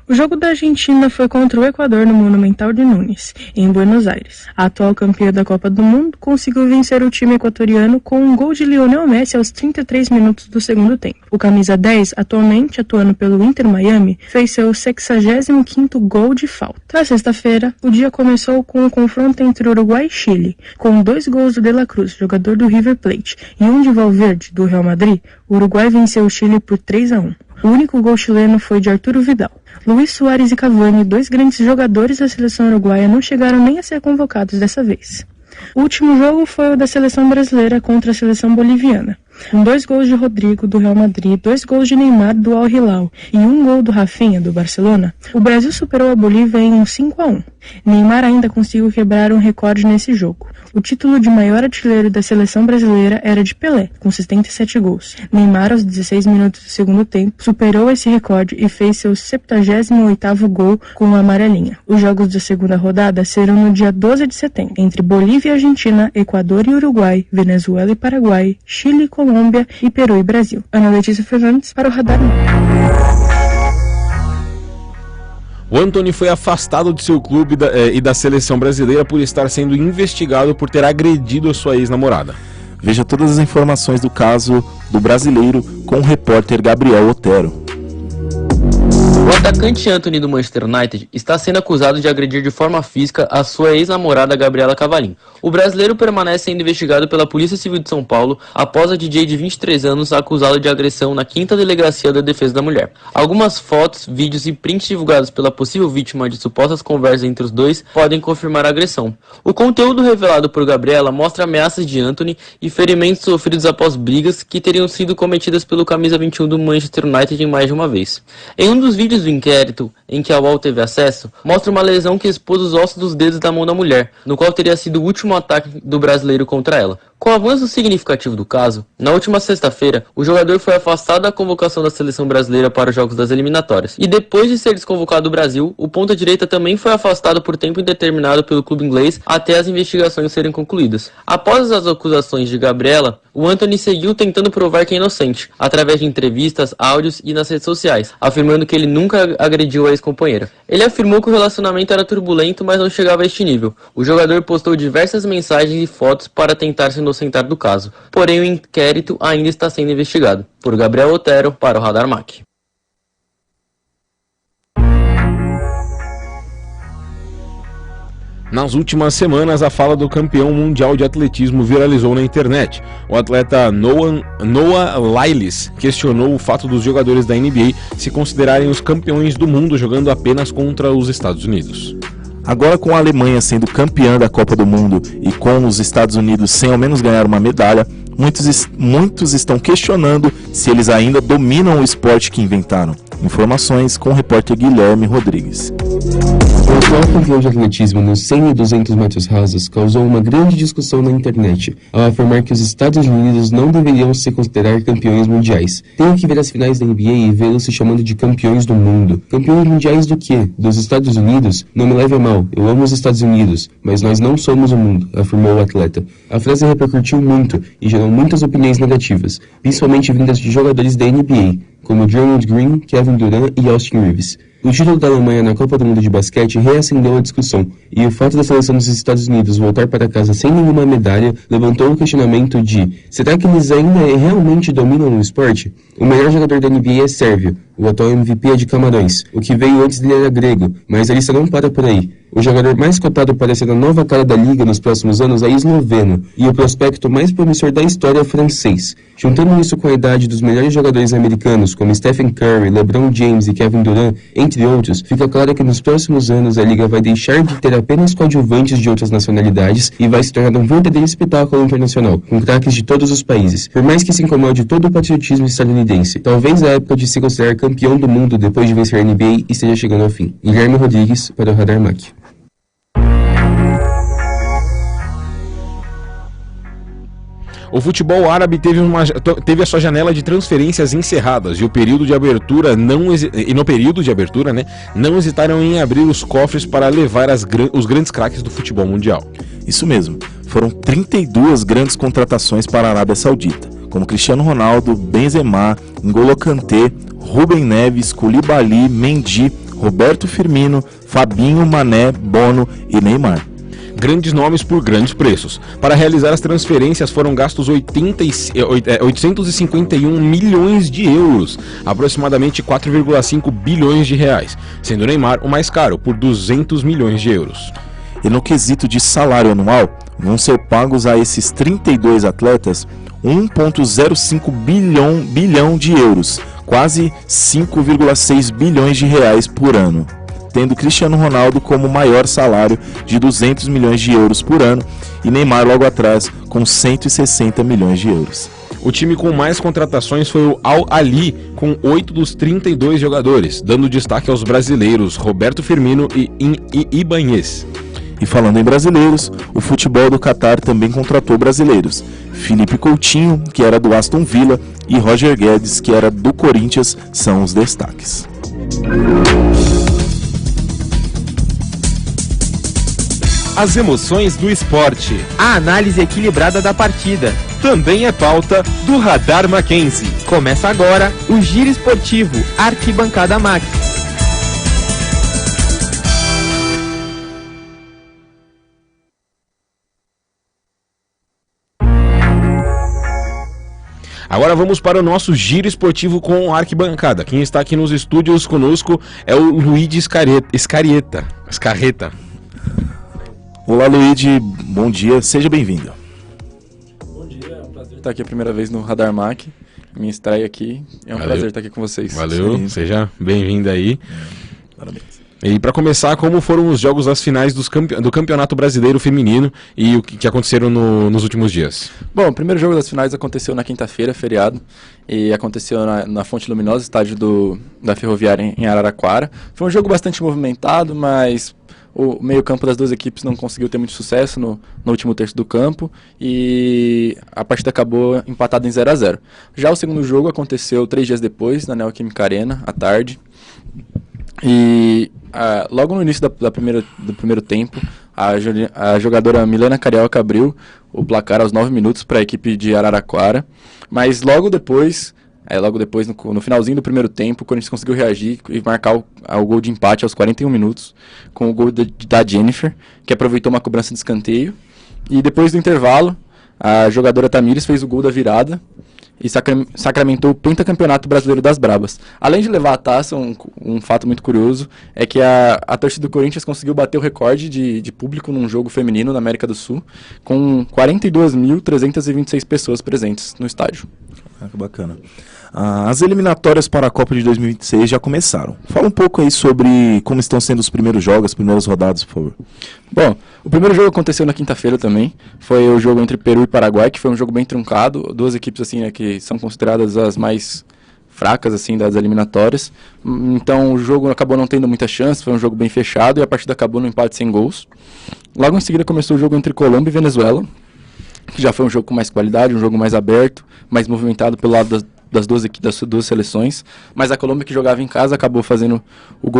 O jogo da Argentina foi contra o Equador no Monumental de Nunes, em Buenos Aires. A atual campeã da Copa do Mundo conseguiu vencer o time equatoriano com um gol de Lionel Messi aos 33 minutos do segundo tempo. O camisa 10, atualmente atuando pelo Inter Miami, fez seu 65º gol de falta. Na sexta-feira, o dia começou com um confronto entre Uruguai e Chile, com 2 gols do De La Cruz, jogador do River Plate, e um de Valverde, do Real Madrid. O Uruguai venceu o Chile por 3-1. O único gol chileno foi de Arturo Vidal. Luis Suárez e Cavani, 2 grandes jogadores da seleção uruguaia, não chegaram nem a ser convocados dessa vez. O último jogo foi o da seleção brasileira contra a seleção boliviana. Com 2 gols de Rodrigo, do Real Madrid, 2 gols de Neymar, do Al Hilal, e 1 gol do Rafinha, do Barcelona, o Brasil superou a Bolívia em um 5-1. Neymar ainda conseguiu quebrar um recorde nesse jogo. O título de maior artilheiro da seleção brasileira era de Pelé, com 77 gols. Neymar, aos 16 minutos do segundo tempo, superou esse recorde e fez seu 78º gol com a amarelinha. Os jogos da segunda rodada serão no dia 12 de setembro, entre Bolívia e Argentina, Equador e Uruguai, Venezuela e Paraguai, Chile e Colômbia e Peru e Brasil. Ana Letícia Fernandes, para o Radar. O Antony foi afastado de seu clube e da seleção brasileira por estar sendo investigado por ter agredido a sua ex-namorada. Veja todas as informações do caso do brasileiro com o repórter Gabriel Otero. O atacante Antony do Manchester United está sendo acusado de agredir de forma física a sua ex-namorada Gabriela Cavalim. O brasileiro permanece sendo investigado pela Polícia Civil de São Paulo após a DJ de 23 anos acusá-lo de agressão na 5ª Delegacia da Defesa da Mulher. Algumas fotos, vídeos e prints divulgados pela possível vítima de supostas conversas entre os dois podem confirmar a agressão. O conteúdo revelado por Gabriela mostra ameaças de Antony e ferimentos sofridos após brigas que teriam sido cometidas pelo camisa 21 do Manchester United em mais de uma vez. Em um dos vídeos do inquérito, em que a UOL teve acesso, mostra uma lesão que expôs os ossos dos dedos da mão da mulher, no qual teria sido o último ataque do brasileiro contra ela. Com o avanço significativo do caso, na última sexta-feira, o jogador foi afastado da convocação da seleção brasileira para os jogos das eliminatórias. E depois de ser desconvocado do Brasil, o ponta-direita também foi afastado por tempo indeterminado pelo clube inglês até as investigações serem concluídas. Após as acusações de Gabriela, o Antony seguiu tentando provar que é inocente, através de entrevistas, áudios e nas redes sociais, afirmando que ele nunca agrediu a ex-companheira. Ele afirmou que o relacionamento era turbulento, mas não chegava a este nível. O jogador postou diversas mensagens e fotos para tentar se inocentar do caso. Porém, o inquérito ainda está sendo investigado. Por Gabriel Otero, para o Radar Mac. Nas últimas semanas, a fala do campeão mundial de atletismo viralizou na internet. O atleta Noah Lyles questionou o fato dos jogadores da NBA se considerarem os campeões do mundo jogando apenas contra os Estados Unidos. Agora, com a Alemanha sendo campeã da Copa do Mundo e com os Estados Unidos sem ao menos ganhar uma medalha, muitos estão questionando se eles ainda dominam o esporte que inventaram. Informações com o repórter Guilherme Rodrigues. O atual campeão de atletismo nos 100 e 200 metros rasos causou uma grande discussão na internet, ao afirmar que os Estados Unidos não deveriam se considerar campeões mundiais. Tenho que ver as finais da NBA e vê-los se chamando de campeões do mundo. Campeões mundiais do quê? Dos Estados Unidos? Não me leve a mal, eu amo os Estados Unidos, mas nós não somos o mundo, afirmou o atleta. A frase repercutiu muito e gerou muitas opiniões negativas, principalmente vindas de jogadores da NBA, como Draymond Green, Kevin Durant e Austin Reeves. O título da Alemanha na Copa do Mundo de basquete reacendeu a discussão, e o fato da seleção dos Estados Unidos voltar para casa sem nenhuma medalha levantou o questionamento de: será que eles ainda realmente dominam o esporte? O melhor jogador da NBA é sérvio, o atual MVP é de Camarões, o que veio antes dele era grego, mas a lista não para por aí. O jogador mais cotado para ser a nova cara da liga nos próximos anos é esloveno, e o prospecto mais promissor da história é francês. Juntando isso com a idade dos melhores jogadores americanos, como Stephen Curry, LeBron James e Kevin Durant, entre outros, fica claro que nos próximos anos a liga vai deixar de ter apenas coadjuvantes de outras nacionalidades e vai se tornar um verdadeiro espetáculo internacional, com craques de todos os países. Por mais que se incomode todo o patriotismo estadunidense, talvez a época de se considerar campeão do mundo depois de vencer a NBA esteja chegando ao fim. Guilherme Rodrigues, para o Radar Mac. O futebol árabe teve a sua janela de transferências encerradas e no período de abertura não hesitaram em abrir os cofres para levar os grandes craques do futebol mundial. Isso mesmo, foram 32 grandes contratações para a Arábia Saudita, como Cristiano Ronaldo, Benzema, N'Golo Kanté, Rubem Neves, Koulibaly, Mendy, Roberto Firmino, Fabinho, Mané, Bono e Neymar. Grandes nomes por grandes preços. Para realizar as transferências foram gastos 851 milhões de euros, aproximadamente 4,5 bilhões de reais, sendo Neymar o mais caro, por 200 milhões de euros. E no quesito de salário anual, vão ser pagos a esses 32 atletas 1,05 bilhão de euros, quase 5,6 bilhões de reais por ano, tendo Cristiano Ronaldo como maior salário de 200 milhões de euros por ano e Neymar logo atrás com 160 milhões de euros. O time com mais contratações foi o Al Ahly, com 8 dos 32 jogadores, dando destaque aos brasileiros Roberto Firmino e Ibanez. E falando em brasileiros, o futebol do Catar também contratou brasileiros. Felipe Coutinho, que era do Aston Villa, e Roger Guedes, que era do Corinthians, são os destaques. As emoções do esporte. A análise equilibrada da partida. Também é pauta do Radar Mackenzie. Começa agora o Giro Esportivo Arquibancada Mac. Agora vamos para o nosso giro esportivo com a arquibancada. Quem está aqui nos estúdios conosco é o Luigi Scarreta. Olá, Luigi, bom dia, seja bem-vindo. Bom dia, é um prazer estar aqui a primeira vez no Radar Mac. Minha estreia aqui, prazer estar aqui com vocês. Valeu, sim. Seja bem-vindo aí. Parabéns. E para começar, como foram os jogos das finais do Campeonato Brasileiro Feminino e o que aconteceram nos últimos dias? Bom, o primeiro jogo das finais aconteceu na quinta-feira, feriado, e aconteceu na Fonte Luminosa, estádio da Ferroviária em Araraquara. Foi um jogo bastante movimentado, mas o meio-campo das duas equipes não conseguiu ter muito sucesso no último terço do campo e a partida acabou empatada em 0-0. Já o segundo jogo aconteceu 3 dias depois, na Neoquímica Arena, à tarde. E logo no início do primeiro tempo, a jogadora Milena Carioca abriu o placar aos 9 minutos para a equipe de Araraquara, mas logo depois no finalzinho do primeiro tempo, o Corinthians conseguiu reagir e marcar o gol de empate aos 41 minutos, com o gol da Jennifer, que aproveitou uma cobrança de escanteio, e depois do intervalo, a jogadora Tamires fez o gol da virada, e sacramentou o pentacampeonato brasileiro das Brabas. Além de levar a taça, um fato muito curioso é que a torcida do Corinthians conseguiu bater o recorde de público num jogo feminino na América do Sul, com 42.326 pessoas presentes no estádio. Que bacana. As eliminatórias para a Copa de 2026 já começaram. Fala um pouco aí sobre como estão sendo os primeiros jogos, as primeiras rodadas, por favor. Bom, o primeiro jogo aconteceu na quinta-feira também. Foi o jogo entre Peru e Paraguai, que foi um jogo bem truncado. Duas equipes assim, né, que são consideradas as mais fracas assim das eliminatórias. Então o jogo acabou não tendo muita chance, foi um jogo bem fechado e a partida acabou no empate sem gols. Logo em seguida começou o jogo entre Colômbia e Venezuela, que já foi um jogo com mais qualidade, um jogo mais aberto, mais movimentado pelo lado das duas seleções, mas a Colômbia, que jogava em casa, acabou fazendo um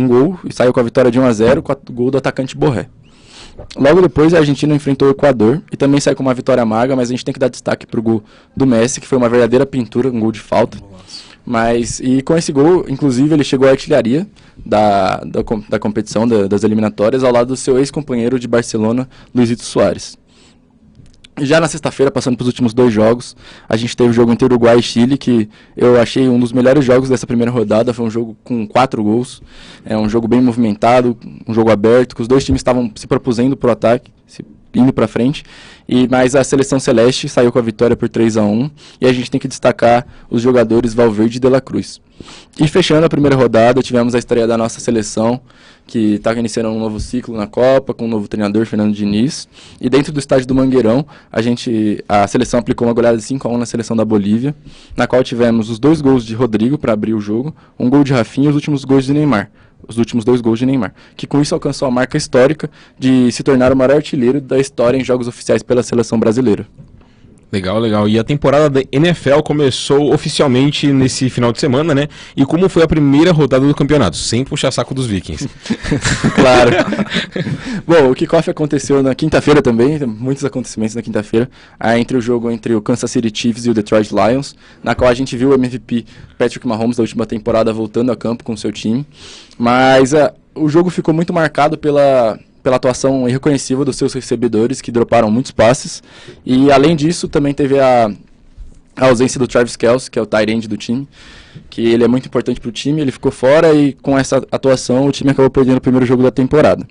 gol e saiu com a vitória de 1-0 com o gol do atacante Borré. Logo depois a Argentina enfrentou o Equador e também saiu com uma vitória magra, mas a gente tem que dar destaque para o gol do Messi, que foi uma verdadeira pintura, um gol de falta. E com esse gol, inclusive, ele chegou à artilharia da competição, das eliminatórias, ao lado do seu ex-companheiro de Barcelona, Luizito Soares. Já na sexta-feira, passando para os últimos 2 jogos, a gente teve o jogo entre Uruguai e Chile, que eu achei um dos melhores jogos dessa primeira rodada. Foi um jogo com 4 gols, um jogo bem movimentado, um jogo aberto, que os dois times estavam se propusendo para o ataque, indo para frente, mas a seleção celeste saiu com a vitória por 3-1, e a gente tem que destacar os jogadores Valverde e De La Cruz. E fechando a primeira rodada, tivemos a estreia da nossa seleção, que está iniciando um novo ciclo na Copa, com um novo treinador, Fernando Diniz, e dentro do estádio do Mangueirão, a seleção aplicou uma goleada de 5-1 na seleção da Bolívia, na qual tivemos os 2 gols de Rodrigo para abrir o jogo, um gol de Rafinha e os últimos 2 gols de Neymar, que com isso alcançou a marca histórica de se tornar o maior artilheiro da história em jogos oficiais pela seleção brasileira. Legal, legal. E a temporada da NFL começou oficialmente nesse final de semana, né? E como foi a primeira rodada do campeonato? Sem puxar saco dos Vikings. Claro. Bom, o kickoff aconteceu na quinta-feira também, muitos acontecimentos na quinta-feira, entre o jogo entre o Kansas City Chiefs e o Detroit Lions, na qual a gente viu o MVP Patrick Mahomes da última temporada voltando a campo com o seu time. Mas o jogo ficou muito marcado pela atuação irreconhecível dos seus recebedores, que droparam muitos passes, e além disso também teve a ausência do Travis Kelce, que é o tight end do time, que ele é muito importante para o time, ele ficou fora e com essa atuação o time acabou perdendo o primeiro jogo da temporada.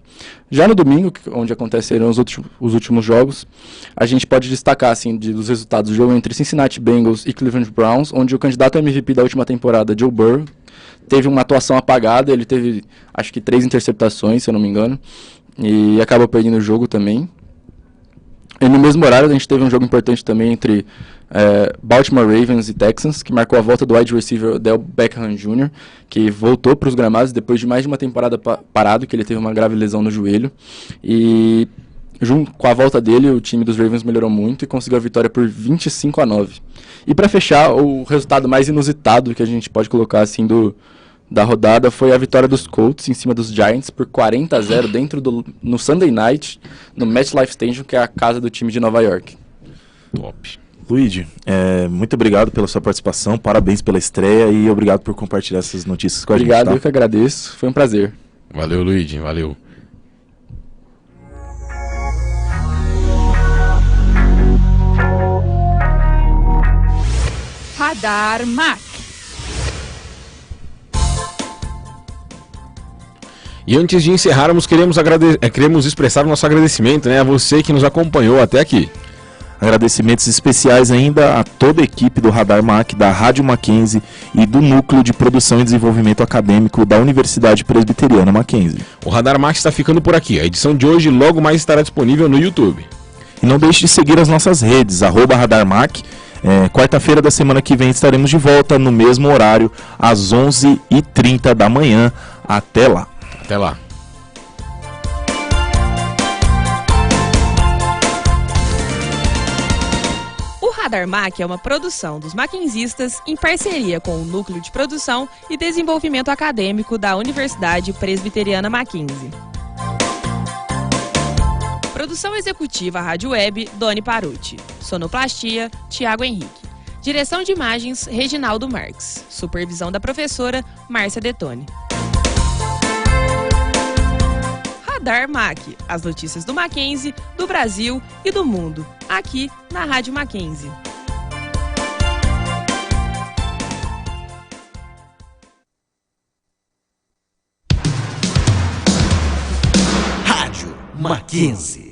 Já no domingo, onde aconteceram os últimos jogos, a gente pode destacar assim, dos resultados do jogo entre Cincinnati Bengals e Cleveland Browns, onde o candidato a MVP da última temporada, Joe Burrow, teve uma atuação apagada, ele teve acho que 3 interceptações, se eu não me engano, e acabou perdendo o jogo também. E no mesmo horário a gente teve um jogo importante também entre Baltimore Ravens e Texans, que marcou a volta do wide receiver Odell Beckham Jr., que voltou para os gramados depois de mais de uma temporada parado, que ele teve uma grave lesão no joelho. E junto com a volta dele, o time dos Ravens melhorou muito e conseguiu a vitória por 25-9. E para fechar, o resultado mais inusitado que a gente pode colocar assim da rodada foi a vitória dos Colts em cima dos Giants por 40-0 no Sunday Night, no MetLife Stadium, que é a casa do time de Nova York. Top. Luigi, muito obrigado pela sua participação, parabéns pela estreia e obrigado por compartilhar essas notícias com a gente. Obrigado, eu que agradeço, foi um prazer. Valeu, Luigi, valeu. Radar Mac. E antes de encerrarmos, queremos expressar o nosso agradecimento, né, a você que nos acompanhou até aqui. Agradecimentos especiais ainda a toda a equipe do Radar Mac, da Rádio Mackenzie e do Núcleo de Produção e Desenvolvimento Acadêmico da Universidade Presbiteriana Mackenzie. O Radar Mac está ficando por aqui. A edição de hoje logo mais estará disponível no YouTube. E não deixe de seguir as nossas redes, @Radar Mac. Quarta-feira da semana que vem estaremos de volta no mesmo horário, às 11h30 da manhã. Até lá. Até lá. O Radar Mac é uma produção dos maquenzistas em parceria com o Núcleo de Produção e Desenvolvimento Acadêmico da Universidade Presbiteriana Mackenzie. Produção executiva Rádio Web, Doni Paruti. Sonoplastia, Tiago Henrique. Direção de imagens, Reginaldo Marques. Supervisão da professora, Márcia Detone. Radar Mac, as notícias do Mackenzie, do Brasil e do mundo, aqui na Rádio Mackenzie. Rádio Mackenzie.